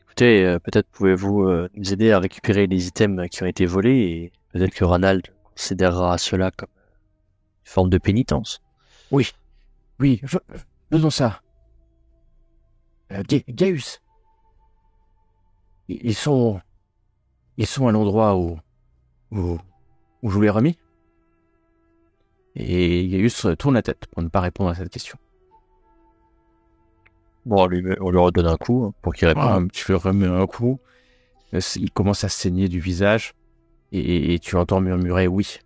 Écoutez, peut-être pouvez-vous nous aider à récupérer les items qui ont été volés et peut-être que Ranald considérera cela comme une forme de pénitence. Oui, faisons ça. Gaius. Ils sont à l'endroit où je vous l'ai remis. Et Gaius tourne la tête pour ne pas répondre à cette question. Bon, on lui redonne un coup pour qu'il réponde. Tu lui remets un coup. Il commence à saigner du visage. Et tu entends murmurer oui.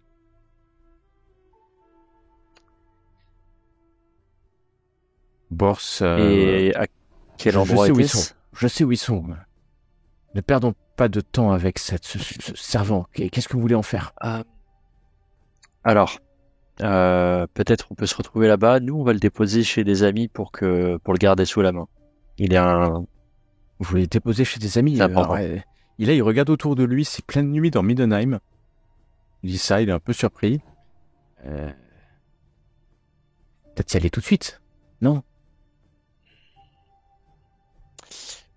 Bors. Et à quel endroit était-ce? Je sais où ils sont. Ne perdons pas de temps avec ce servant. Qu'est-ce que vous voulez en faire? Alors, peut-être on peut se retrouver là-bas. Nous, on va le déposer chez des amis pour le garder sous la main. Vous voulez le déposer chez des amis? Il regarde autour de lui. C'est pleine nuit dans Middenheim. Il dit ça. Il est un peu surpris. Peut-être y aller tout de suite. Non?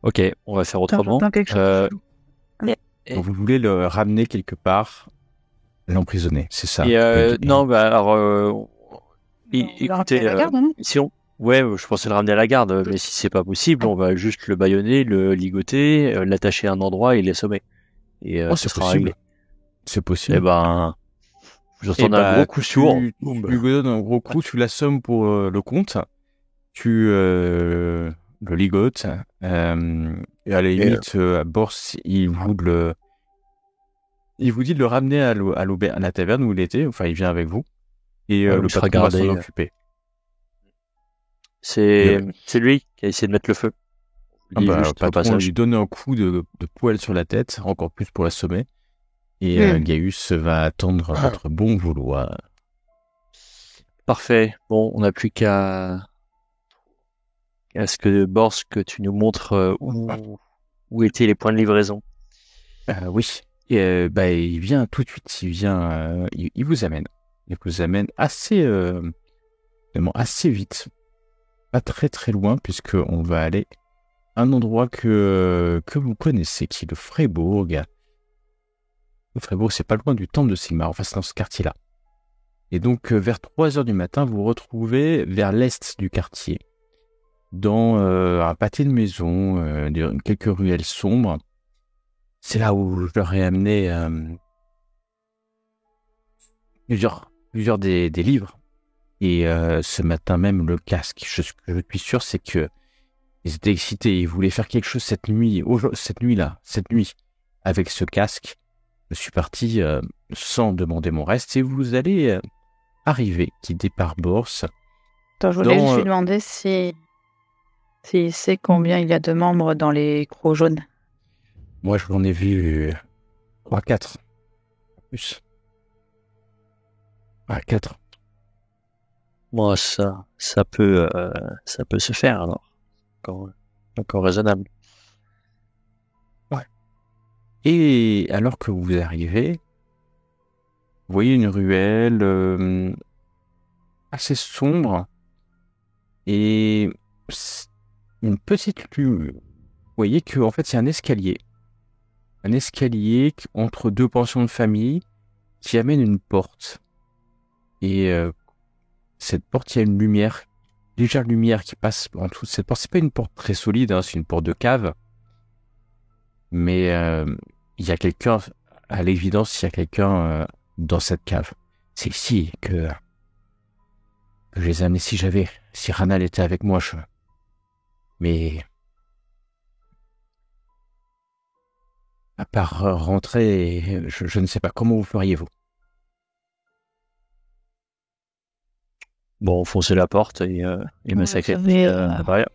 Ok, on va faire autrement. Donc, vous voulez le ramener quelque part, l'emprisonner, c'est ça? Non, alors, écoutez, si on, je pensais le ramener à la garde, mais si c'est pas possible, on va juste le bâillonner, le ligoter, l'attacher à un endroit et l'assommer. Et c'est possible. C'est possible. Eh ben, je t'en donne un gros coup sourd. Tu lui donnes un gros coup, tu l'assommes pour le compte. Tu le ligote. Et à la limite, Bors, il vous dit de le ramener à la taverne où il était. Enfin, il vient avec vous. Et le patron va s'en occuper. C'est lui qui a essayé de mettre le feu. Le patron lui donne un coup de poêle sur la tête, encore plus pour l'assommer. Et Gaius va attendre votre bon vouloir. Parfait. Bon, on n'a plus qu'à ce que Bors, que tu nous montres où étaient les points de livraison. Oui. Et, il vient tout de suite. Il vous amène. Il vous amène assez vite. Pas très très loin, puisqu'on va aller à un endroit que vous connaissez, qui est le Freiburg. Le Freiburg, c'est pas loin du temple de Sigmar, enfin c'est dans ce quartier-là. Et donc vers 3h du matin, vous vous retrouvez vers l'est du quartier, dans un pâté de maisons, quelques ruelles sombres. C'est là où je leur ai amené plusieurs des livres. Et ce matin même, le casque. Ce que je suis sûr, c'est que ils étaient excités. Ils voulaient faire quelque chose cette nuit, avec ce casque. Je suis parti sans demander mon reste. Et vous allez arriver, quitter par Bors. Attends, je voulais juste lui demander s'il sait combien il y a de membres dans les crocs jaunes. Moi, je l'en ai vu 3-4. Plus. 4. Moi, ça peut se faire alors. Encore raisonnable. Ouais. Et alors que vous arrivez, vous voyez une ruelle assez sombre et une petite rue. Vous voyez que en fait, c'est un escalier un escalier entre deux pensions de famille qui amène une porte. Et cette porte, il y a une lumière, légère lumière qui passe en dessous de cette porte. C'est pas une porte très solide, hein, c'est une porte de cave. Mais il y a quelqu'un, à l'évidence, il y a quelqu'un dans cette cave. C'est ici que je les ai amenés. Si Ranal était avec moi, mais à part rentrer, je ne sais pas comment vous feriez-vous. Bon, foncer la porte et massacrer la barrière.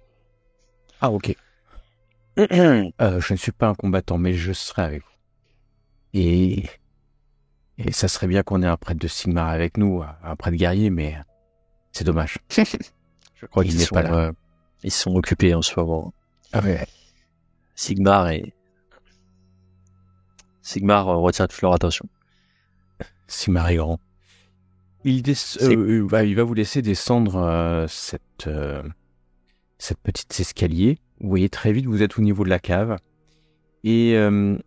Ah, ok. Je ne suis pas un combattant, mais je serai avec vous. Et ça serait bien qu'on ait un prêtre de Sigmar avec nous, un prêtre guerrier, mais c'est dommage. Je crois qu'ils n'est pas là. Ils sont occupés en ce moment. Ah ouais. Sigmar retient toute leur attention. Sigmar est grand. Il va vous laisser descendre cette petite escalier. Vous voyez très vite, vous êtes au niveau de la cave. Et je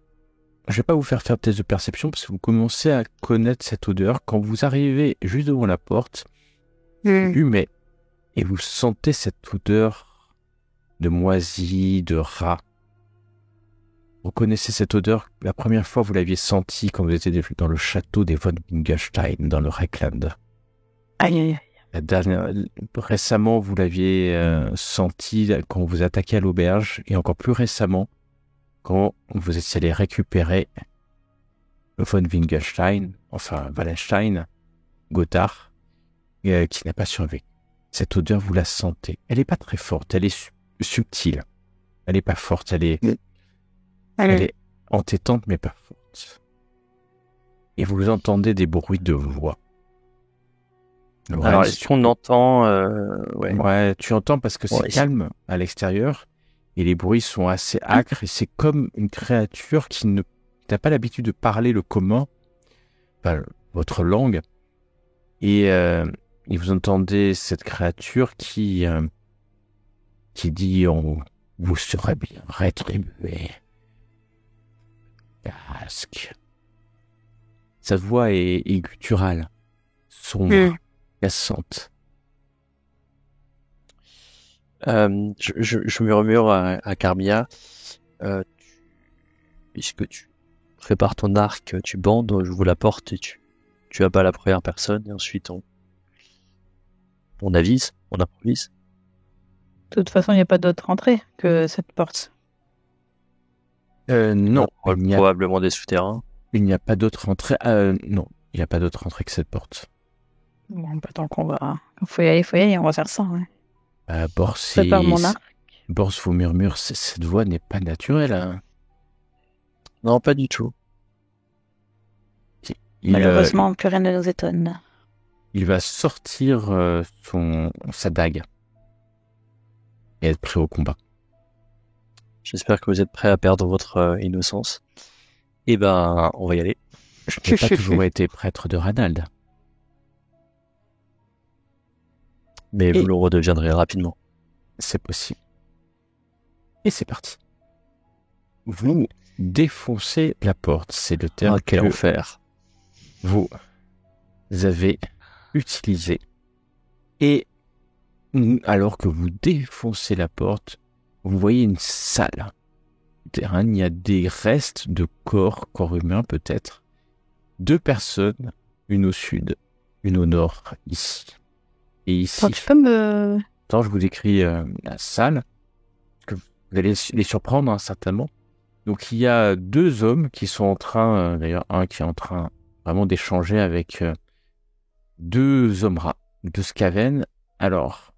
vais pas vous faire de test de perception parce que vous commencez à connaître cette odeur. Quand vous arrivez juste devant la porte, humez, et vous sentez cette odeur de moisi, de rat. Vous connaissez cette odeur, la première fois vous l'aviez sentie quand vous étiez dans le château des von Wingelstein, dans le Reckland. Aïe. Récemment, vous l'aviez senti quand vous attaquiez à l'auberge, et encore plus récemment, quand vous étiez allé récupérer le von Wingelstein, enfin Wallenstein, Gotthard, qui n'a pas survécu. Cette odeur, vous la sentez. Elle n'est pas très forte, elle est subtile. Elle n'est pas forte, elle est entêtante, mais pas forte. Et vous entendez des bruits de voix. Alors, est-ce qu'on entend Ouais, tu entends parce que c'est calme à l'extérieur et les bruits sont assez âcres et c'est comme une créature qui n'a pas l'habitude de parler le commun, enfin, votre langue, et vous entendez cette créature qui dit vous serez bien rétribué. Casque. Sa voix est gutturale, sombre, cassante. Je murmure à Carmilla, puisque tu prépares ton arc, tu bandes, j'ouvre la porte et tu abats la première personne et ensuite on avise, on improvise. De toute façon, il n'y a pas d'autre entrée que cette porte. Non, probablement des souterrains. Il n'y a pas d'autre entrée. Non, il n'y a pas d'autre entrée que cette porte. Bon, pas tant qu'on va. Faut y aller, on va faire ça. Ouais. Bors, prépare mon arc. Bors vous murmure, cette voix n'est pas naturelle. Hein. Non, pas du tout. Malheureusement, plus rien ne nous étonne. Il va sortir sa dague et être prêt au combat. J'espère que vous êtes prêts à perdre votre innocence. Eh ben, on va y aller. Je n'ai pas toujours été prêtre de Ranald. Mais vous le redeviendrez rapidement. C'est possible. Et c'est parti. Vous défoncez la porte. C'est le terme quel enfer. Vous avez utilisé. Et alors que vous défoncez la porte, vous voyez une salle. Il y a des restes de corps humains peut-être. 2 personnes, une au sud, une au nord, ici. Et ici. Tu peux me... Attends, je vous décris la salle. Parce que vous allez les surprendre, hein, certainement. Donc il y a 2 hommes qui sont en train, d'ailleurs un qui est en train vraiment d'échanger avec 2 hommes rats, 2 Skaven. Alors,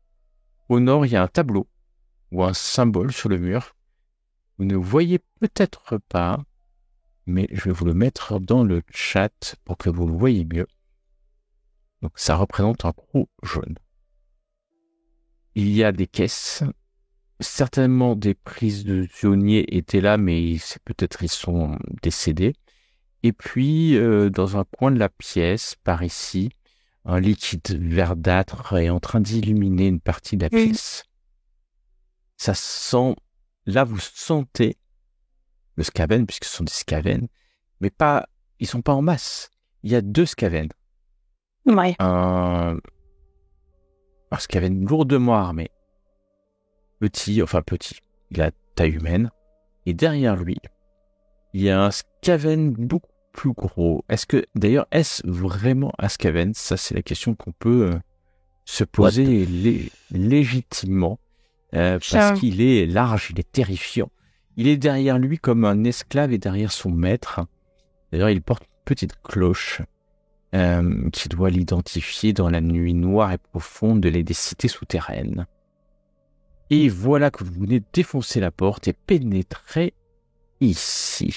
au nord, il y a un tableau ou un symbole sur le mur. Vous ne voyez peut-être pas, mais je vais vous le mettre dans le chat pour que vous le voyez mieux. Donc ça représente un croc jaune. Il y a des caisses. Certainement des prises de pionniers étaient là, mais peut-être ils sont décédés. Et puis, dans un coin de la pièce, par ici, un liquide verdâtre est en train d'illuminer une partie de la pièce. Ça sent... Là, vous sentez le Skaven, puisque ce sont des Skaven, mais pas, ils sont pas en masse. Il y a 2 Skaven. Ouais. Un Skaven lourdement armé, petit, il a taille humaine, et derrière lui, il y a un Skaven beaucoup plus gros. Est-ce vraiment un Skaven? Ça, c'est la question qu'on peut se poser légitimement, parce qu'il est large, il est terrifiant. Il est derrière lui comme un esclave est derrière son maître. D'ailleurs, il porte une petite cloche qui doit l'identifier dans la nuit noire et profonde des cités souterraines. Et voilà que vous venez de défoncer la porte et pénétrer ici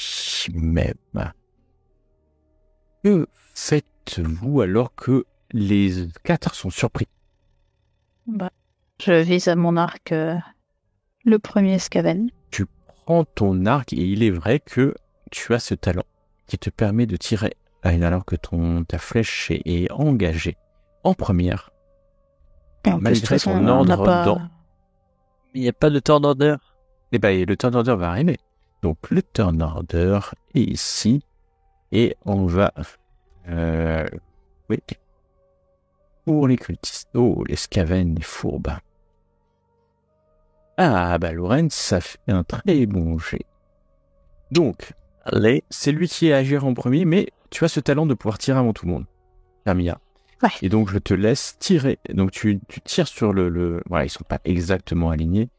même. Que faites-vous alors que les 4 sont surpris? Je vise à mon arc le premier Skaven. Tu prends ton arc et il est vrai que tu as ce talent qui te permet de tirer alors que ta flèche est engagée en première. Malgré ton ordre dans... Il n'y a pas de turn order. Eh ben, le turn order va arriver. Donc, le turn order est ici. Et on va... Oui. Pour les cultistes. Oh, les Skaven, les fourbes. Ah, bah, Lorenz, ça fait un très bon jet. Donc, allez, c'est lui qui est à agir en premier, mais tu as ce talent de pouvoir tirer avant tout le monde, Hermia. Ouais. Et donc, je te laisse tirer. Donc, tu tires sur le... Voilà, ils sont pas exactement alignés,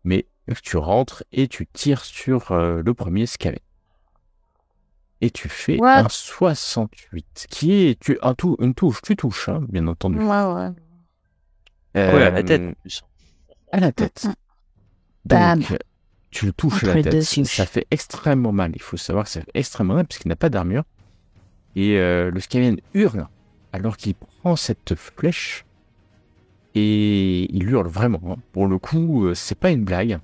mais tu rentres et tu tires sur le premier Skaven. Et tu fais un 68, qui est une touche. Tu touches, hein, bien entendu. Ouais. À la tête, en plus. À la tête. Donc, tu le touches à la tête. Ça fait extrêmement mal. Il faut savoir que ça fait extrêmement mal, puisqu'il n'a pas d'armure. Et le Skaven hurle, alors qu'il prend cette flèche. Et il hurle vraiment. Hein. Pour le coup, c'est pas une blague.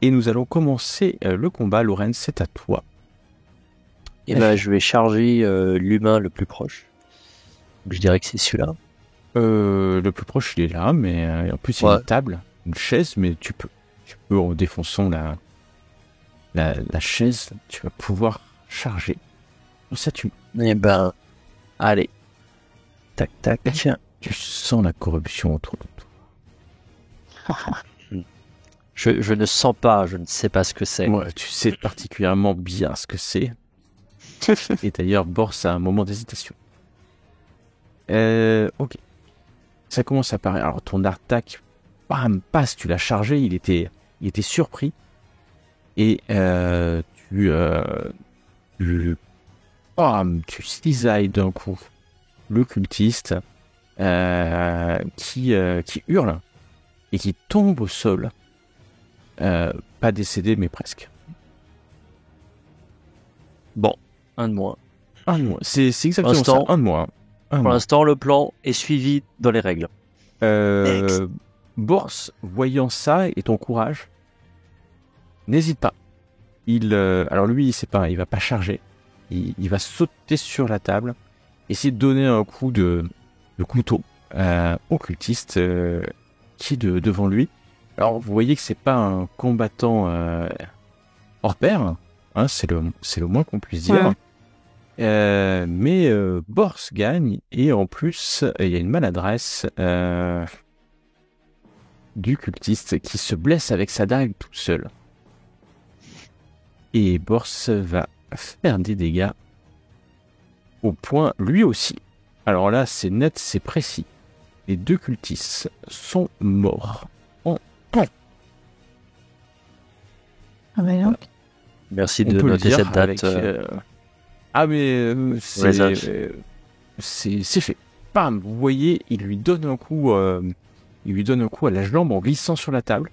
Et nous allons commencer le combat. Lorenz, c'est à toi. Et je vais charger l'humain le plus proche. Je dirais que c'est celui-là. Le plus proche, il est là, mais en plus, il y a une table, une chaise, mais tu peux en défonçant la chaise, tu vas pouvoir charger. Ça tue. Allez. Tac, tac. Tiens. Tu sens la corruption autour de toi. Je ne sens pas, je ne sais pas ce que c'est. Ouais, tu sais particulièrement bien ce que c'est. Et d'ailleurs, Bors a un moment d'hésitation. Ok. Ça commence à apparaître. Alors, ton attaque, passe, tu l'as chargé, il était surpris. Et tu cisailles d'un coup le cultiste qui hurle et qui tombe au sol. Pas décédé, mais presque. Bon, un de moins. C'est exactement ça, un de moins. Pour l'instant, le plan est suivi dans les règles. Bors, voyant ça et ton courage, n'hésite pas. Alors lui, il va pas charger. Il va sauter sur la table, essayer de donner un coup de couteau au cultiste qui est devant lui. Alors vous voyez que c'est pas un combattant hors pair, hein, c'est le moins qu'on puisse dire. Ouais. Mais Bors gagne et en plus il y a une maladresse du cultiste qui se blesse avec sa dague tout seul. Et Bors va faire des dégâts au point lui aussi. Alors là c'est net, c'est précis. Les 2 cultistes sont morts. Ah ben non. Merci de noter cette date. C'est fait. Bam, vous voyez, il lui donne un coup à la jambe en glissant sur la table.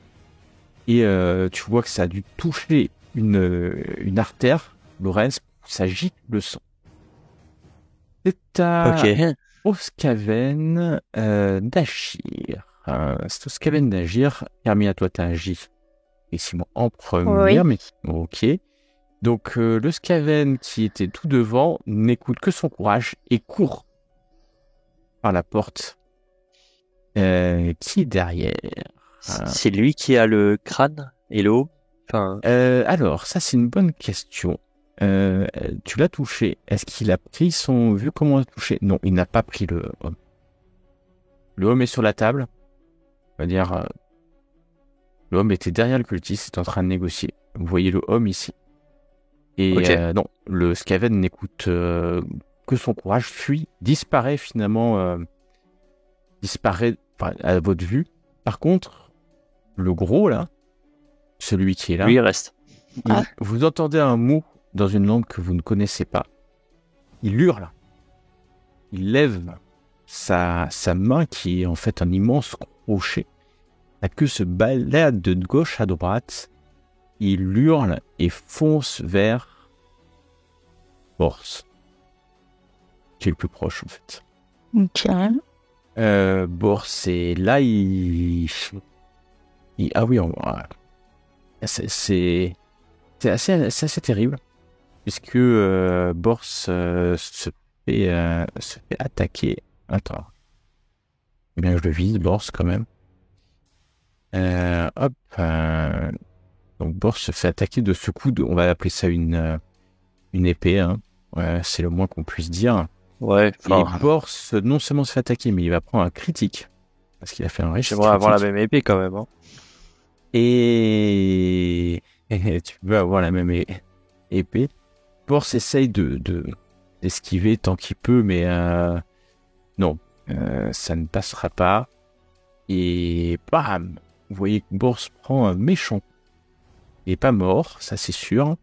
Et tu vois que ça a dû toucher une artère. Lorenz, ça gicle le sang. C'est au Skaven d'agir. C'est au Skaven d'agir. Hermia, toi, t'as agi ici en première. Oui. Mais ok. Donc le Skaven qui était tout devant n'écoute que son courage et court par la porte qui est derrière. C'est lui qui a le crâne et le haut. Enfin... Alors, ça c'est une bonne question. Tu l'as touché. Est-ce qu'il a pris son... Vu comment il a touché? Non, il n'a pas pris le homme. Le homme est sur la table. On va dire... le homme était derrière le cultiste, il est en train de négocier. Vous voyez le homme ici. Et non, le Skaven n'écoute que son courage, fuit, disparaît finalement, disparaît à votre vue. Par contre, le gros là, celui qui est là, lui il reste. Vous entendez un mot dans une langue que vous ne connaissez pas. Il hurle. Il lève sa main qui est en fait un immense crochet. La queue se balade de gauche à droite. Il hurle et fonce vers Bors, qui est le plus proche en fait. Ok. Bors, c'est là, ah oui, c'est assez terrible, puisque Bors se fait attaquer. Attends. Eh bien, je le vise, Bors, quand même. Donc Bors se fait attaquer de ce coup on va appeler ça une épée, hein. C'est le moins qu'on puisse dire. Ouais. Et Bors non seulement se fait attaquer, mais il va prendre un critique parce qu'il a fait un riche. J'aimerais avoir la même épée quand même. Hein. Et tu veux avoir la même épée. Bors essaye d'esquiver tant qu'il peut, mais non, ça ne passera pas. Et bam, vous voyez que Bors prend un méchant. Il n'est pas mort, ça c'est sûr,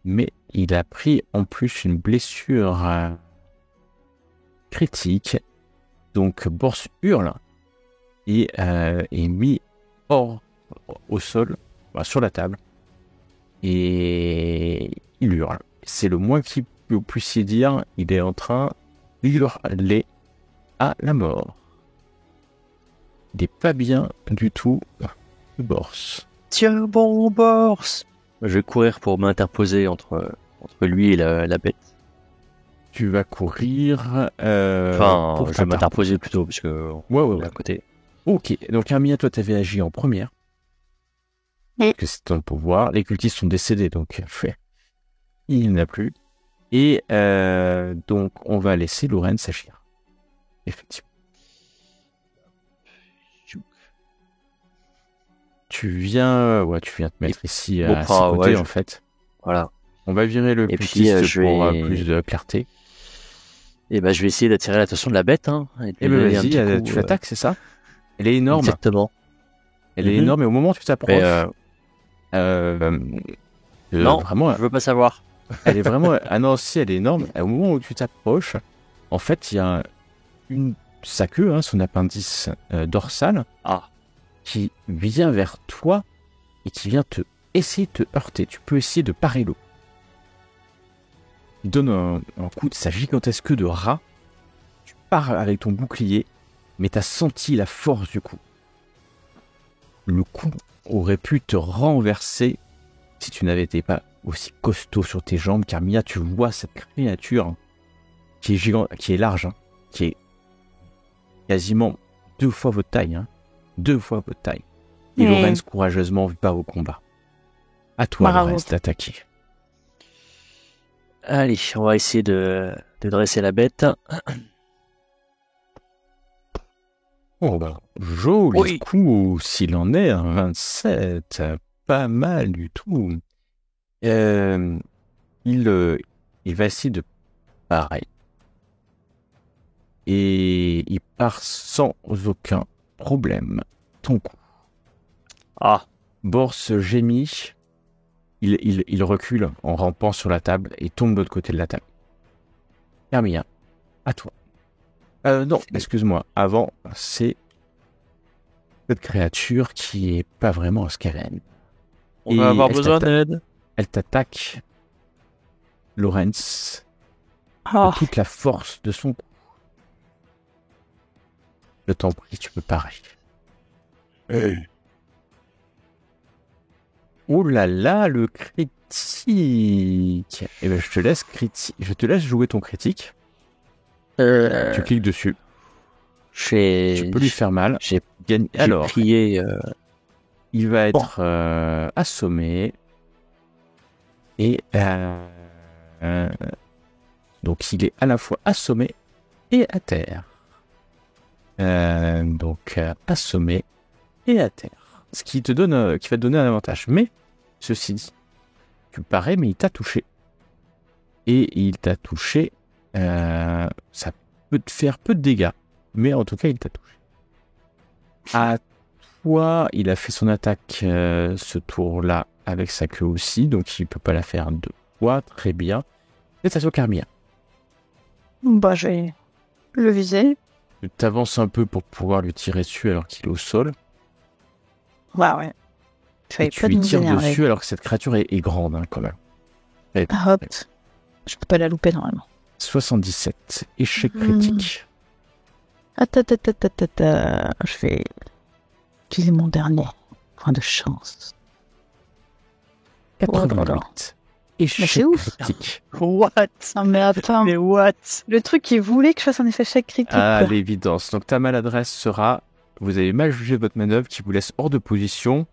mais il a pris en plus une blessure critique. Donc Bors hurle et est mis au sol, sur la table, et il hurle. C'est le moins que vous puissiez dire, il est en train d'hurler à la mort. Il n'est pas bien du tout, Bors. Tiens bon, Bors. Je vais courir pour m'interposer entre lui et la bête. Tu vas courir... je vais m'interposer plutôt, parce que ouais. À côté. Ok, donc Hermia, toi t'avais agi en première. Parce que c'est ton pouvoir. Les cultistes sont décédés, donc il n'y en a plus. Et donc on va laisser Lorenz agir. Effectivement. Tu viens te mettre ici à ses côtés, en fait. Voilà. On va virer le cultiste pour plus de clarté. Et je vais essayer d'attirer l'attention de la bête. Hein, et vas-y, tu l'attaques, c'est ça? Elle est énorme. Exactement. Elle est énorme, et au moment où tu t'approches... non, vraiment, je veux pas savoir. Elle est vraiment... Ah non, si, elle est énorme. Au moment où tu t'approches, en fait, il y a sa queue, son appendice dorsal, qui vient vers toi et qui vient essayer de te heurter. Tu peux essayer de parer l'eau. Il donne un coup de sa gigantesque queue de rat. Tu pars avec ton bouclier, mais tu as senti la force du coup. Le coup aurait pu te renverser si tu n'avais été pas aussi costaud sur tes jambes, car Mia, tu vois cette créature qui est gigante, qui est large, qui est quasiment 2 fois votre taille, 2 fois votre taille. Et Lorenz courageusement va au combat. À toi, Lorenz, d'attaquer. Allez, on va essayer de dresser la bête. Oh joli coup, s'il en est un 27, pas mal du tout. Il va essayer de pareil. Et il part sans aucun problème. Ton coup. Bors gémit. Il recule en rampant sur la table et tombe de l'autre côté de la table. Hermia, à toi. Non, excuse-moi. Avant, c'est cette créature qui est pas vraiment un Skaven. On va avoir besoin d'aide. Elle t'attaque, Lorenz, de toute la force de son coup. Je t'en prie, tu peux parer. Oh là là, le critique. Eh ben, je te laisse jouer ton critique. Tu cliques dessus. Tu peux lui faire mal. J'ai prié il va être assommé et donc il est à la fois assommé et à terre. Donc assommé et à terre. Ce qui va te donner un avantage. Mais ceci dit, tu parais, mais il t'a touché. Et il t'a touché. Ça peut te faire peu de dégâts, mais en tout cas, il t'a touché. À toi, il a fait son attaque ce tour-là avec sa queue aussi, donc il peut pas la faire deux fois. Très bien. C'est à toi, Carmilla. Bah, je vais le viser. Tu t'avances un peu pour pouvoir lui tirer dessus alors qu'il est au sol. Ouais. Et tu lui tires dessus alors que cette créature est grande, hein, quand même. Hop. Je peux pas la louper normalement. 77. Échec critique. Attends. Je vais utiliser mon dernier point de chance. 88. Échec critique. What? Non mais attends. Mais what? Le truc, il voulait que je fasse un échec critique. À l'évidence. Donc ta maladresse sera... Vous avez mal jugé votre manœuvre qui vous laisse hors de position.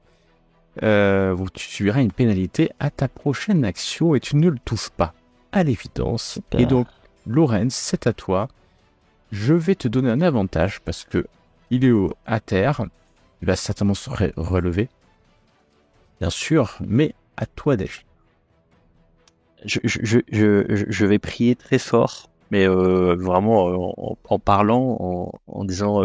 Tu subiras une pénalité à ta prochaine action et tu ne le touches pas. À l'évidence. Super. Et donc, Laurence, c'est à toi. Je vais te donner un avantage parce que il est à terre. Il va certainement se relever. Bien sûr, mais à toi d'agir. Je vais prier très fort, mais vraiment en parlant, en disant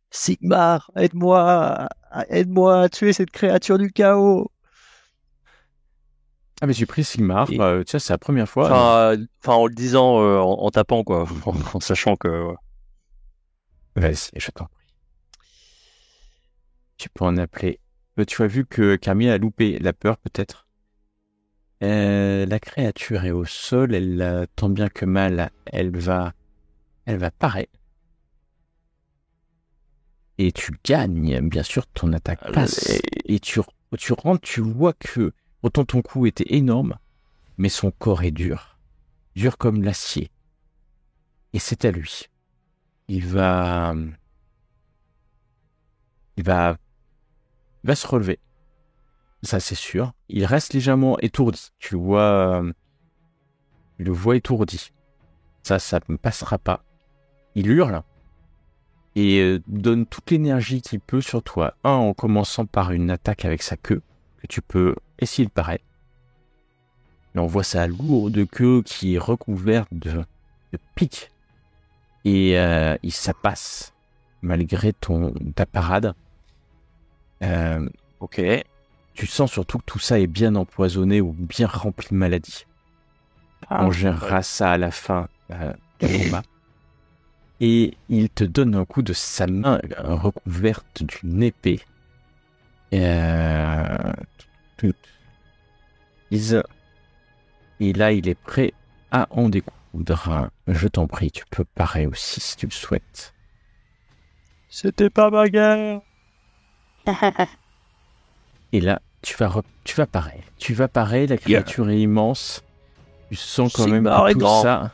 Sigmar, aide-moi à tuer cette créature du chaos. Ah mais j'ai pris Sigmar, tiens, c'est la première fois. Enfin en le disant, en tapant quoi, en sachant que... Vas-y, je t'en prie. Tu peux en appeler. Tu as vu que Camille a loupé la peur peut-être. La créature est au sol, elle tant bien que mal, elle va parer. Et tu gagnes, bien sûr, ton attaque passe. Et tu rentres, tu vois que autant ton coup était énorme, mais son corps est dur comme l'acier. Et c'est à lui. Il va se relever. Ça, c'est sûr. Il reste légèrement étourdi. Tu le vois étourdi. Ça ne passera pas. Il hurle et donne toute l'énergie qu'il peut sur toi. En commençant par une attaque avec sa queue, que tu peux essayer de parer. Et on voit sa lourde queue qui est recouverte de pics. Et ça passe, malgré ta parade. Ok. Tu sens surtout que tout ça est bien empoisonné ou bien rempli de maladies. On gérera ça à la fin du combat. Et il te donne un coup de sa main recouverte d'une épée. Et là, il est prêt à en découdre. Je t'en prie, tu peux parer aussi si tu le souhaites. C'était pas ma guerre. Et là, tu vas parer. Tu vas parer, la créature est immense. Tu sens quand même que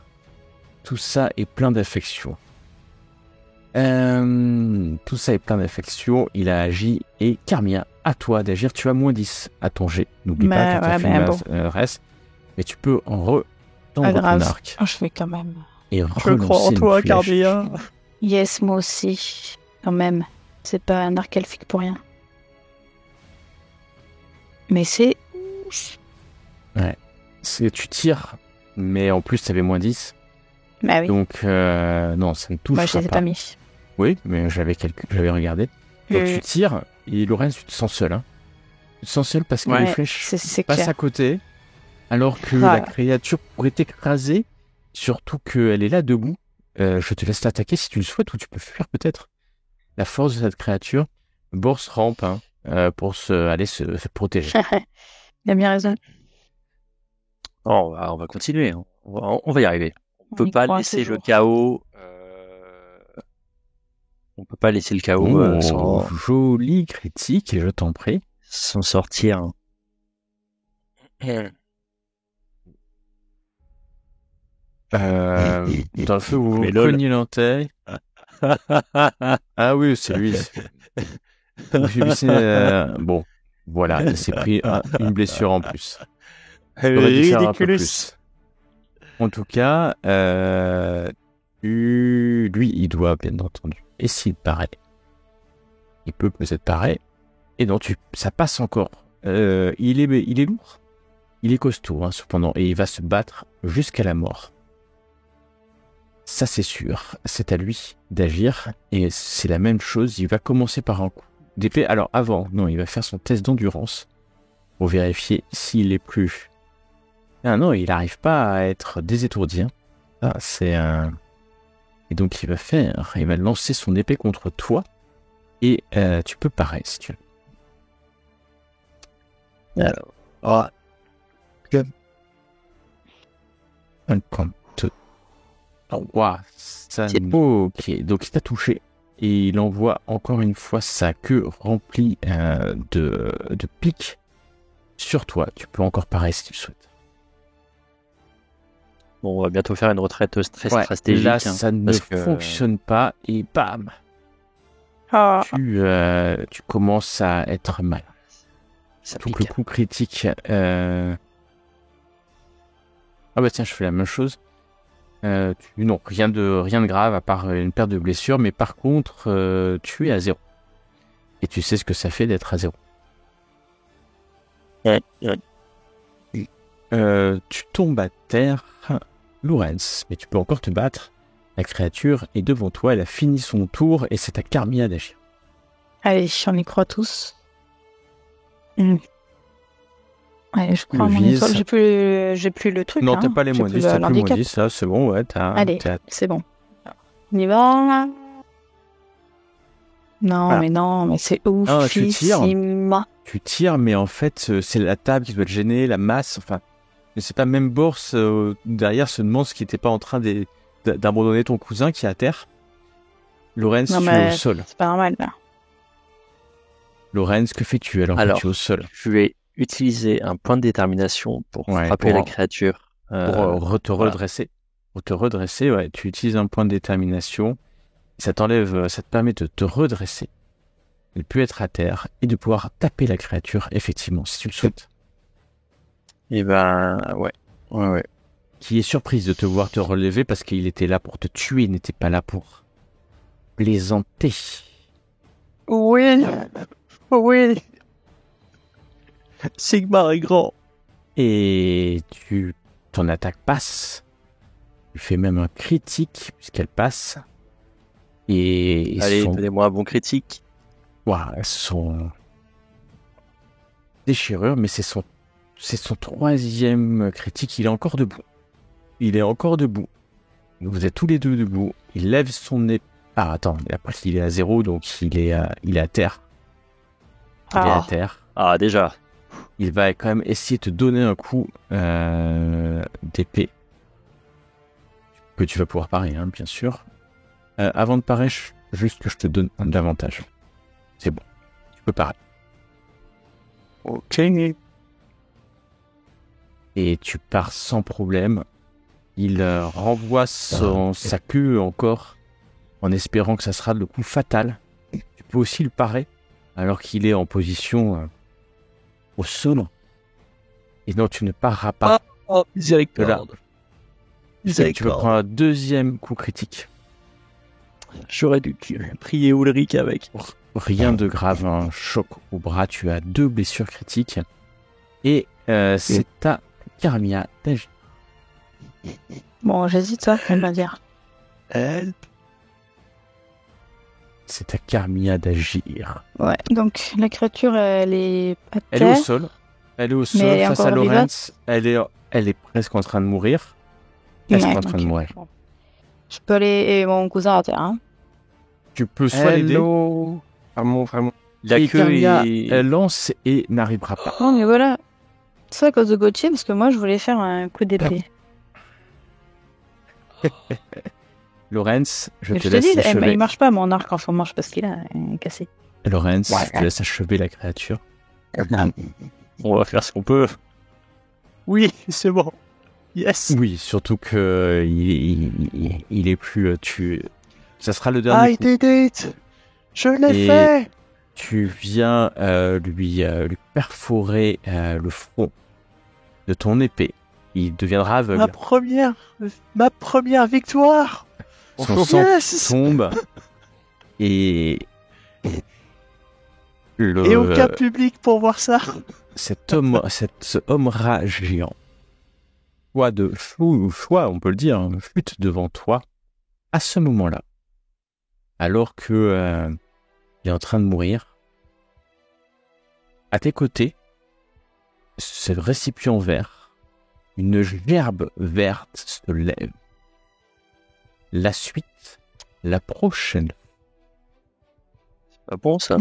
tout ça est plein d'affection. Tout ça est plein d'affection. Il a agi. Et Carmilla, à toi d'agir. Tu as moins 10 à ton jet. N'oublie pas que tu as fait une reste. Mais tu peux en retendre ton arc. Je fais quand même. Et je crois en toi, Carmilla. Yes, moi aussi. Quand même. C'est pas un arc elfique pour rien. Mais c'est... Ouais. Tu tires, mais en plus, tu avais moins 10. Bah oui. Donc, non, ça ne touchera pas. Moi, je les ai pas mis. Oui, mais j'avais regardé. Donc, tu tires, et Laurence, tu te sens seul. Hein. Tu te sens seul parce que les flèches passent à côté, alors que la créature pourrait t'écraser, surtout qu'elle est là debout. Je te laisse l'attaquer si tu le souhaites, ou tu peux fuir peut-être. La force de cette créature, Bors rampe, pour aller se protéger. Il a bien raison. Oh, on va continuer. On va y arriver. On peut pas laisser le chaos. On peut pas laisser le chaos sans... Joli critique, et je t'en prie. Sans sortir. Dans le feu, vous cognez l'antenne. Ah oui, c'est lui. Bon. Voilà, il s'est pris une blessure en plus. Ridiculous. En tout cas, lui, il doit, bien entendu. Et s'il paraît, il peut peut-être paraître. Et non, ça passe encore. Il est lourd. Il est costaud, cependant. Et il va se battre jusqu'à la mort. Ça, c'est sûr. C'est à lui d'agir. Et c'est la même chose. Il va commencer par un coup d'épée. Alors, avant, non, il va faire son test d'endurance pour vérifier s'il est plus... Ah non, il n'arrive pas à être désétourdi. Ah, c'est un... Et donc, il va lancer son épée contre toi. Et tu peux parer, si tu veux. Alors, Un compte. Wow, ça... Ok, donc il t'a touché. Et il envoie encore une fois sa queue remplie de pics sur toi. Tu peux encore parer si tu le souhaites. Bon, on va bientôt faire une retraite stratégique. Là, ça ne fonctionne pas et bam, tu commences à être mal. Ça Donc pique. le coup critique. Ah bah tiens, je fais la même chose. Non, rien de grave à part une perte de blessure, mais par contre, tu es à 0. Et tu sais ce que ça fait d'être à 0. Tu tombes à terre, Lorenz, mais tu peux encore te battre. La créature est devant toi, elle a fini son tour et c'est à Carmilla d'agir. Allez, on y croit tous. Allez, je crois à mon étoile. J'ai plus le truc. Non, t'as pas les moins 10, t'as plus moins 10, ça c'est bon, ouais. Allez, c'est bon. On y va. Non, voilà. mais c'est ouf. Tu tires, mais en fait, c'est la table qui doit te gêner, la masse, enfin... Mais c'est pas même Bourse derrière se demande ce qui n'était pas en train d'abandonner ton cousin qui est à terre. Lorenz, tu es au sol. C'est pas normal, là. Lorenz, que fais-tu alors que tu es au sol? Je vais utiliser un point de détermination pour frapper la créature. Pour te redresser. Pour te redresser, ouais, tu utilises un point de détermination. Ça te permet de te redresser, de ne plus être à terre et de pouvoir taper la créature, effectivement, si tu le souhaites. Et ben, ouais. Qui est surprise de te voir te relever parce qu'il était là pour te tuer, il n'était pas là pour plaisanter. Oui. Sigmar est grand. Et ton attaque passe. Tu fais même un critique puisqu'elle passe. Et allez, donnez-moi un bon critique. Elles sont déchirures, mais c'est son troisième critique. Il est encore debout. Vous êtes tous les deux debout. Il lève son épée. Ah, attends, après il est à 0, donc il est à terre. Il est à terre. Ah, déjà. Il va quand même essayer de te donner un coup d'épée. Que tu vas pouvoir parer, bien sûr. Avant de parer, juste que je te donne un avantage. C'est bon. Tu peux parer. Ok. Et tu pars sans problème. Il renvoie sa queue encore en espérant que ça sera le coup fatal. Tu peux aussi le parer alors qu'il est en position au sol. Et non, tu ne pareras pas. Miséricorde. Tu peux prendre un deuxième coup critique. J'aurais dû prier Ulrich avec. Rien de grave, un choc au bras. Tu as 2 blessures critiques. Et c'est à Carmilla d'agir. Bon, j'hésite, ça, elle va dire. C'est à Carmilla d'agir. Ouais, donc la créature, elle est à terre. Elle est au sol face à Lorenz. Elle est presque en train de mourir. De mourir. Bon. Je peux aller... Et mon cousin à terre, Tu peux soit l'aider. Vraiment. La queue elle lance et n'arrivera pas. Non, mais voilà. C'est à cause de Gauthier, parce que moi, je voulais faire un coup d'épée. Lorenz, je te laisse achever. Il marche pas, mon arc, en ce moment, parce qu'il est cassé. Lorenz, je te laisse achever la créature. On va faire ce qu'on peut. Oui, c'est bon. Yes. Oui, surtout que il est plus... Ça sera le dernier coup. I did it. Je l'ai fait. Tu viens lui perforer le front de ton épée. Il deviendra aveugle. Ma première victoire. Son sang tombe et et aucun public pour voir ça. Ce homme rat géant, soit on peut le dire, chute devant toi à ce moment-là, alors que il est en train de mourir. À tes côtés, ce récipient vert, une gerbe verte se lève. La suite, la prochaine. C'est pas bon ça.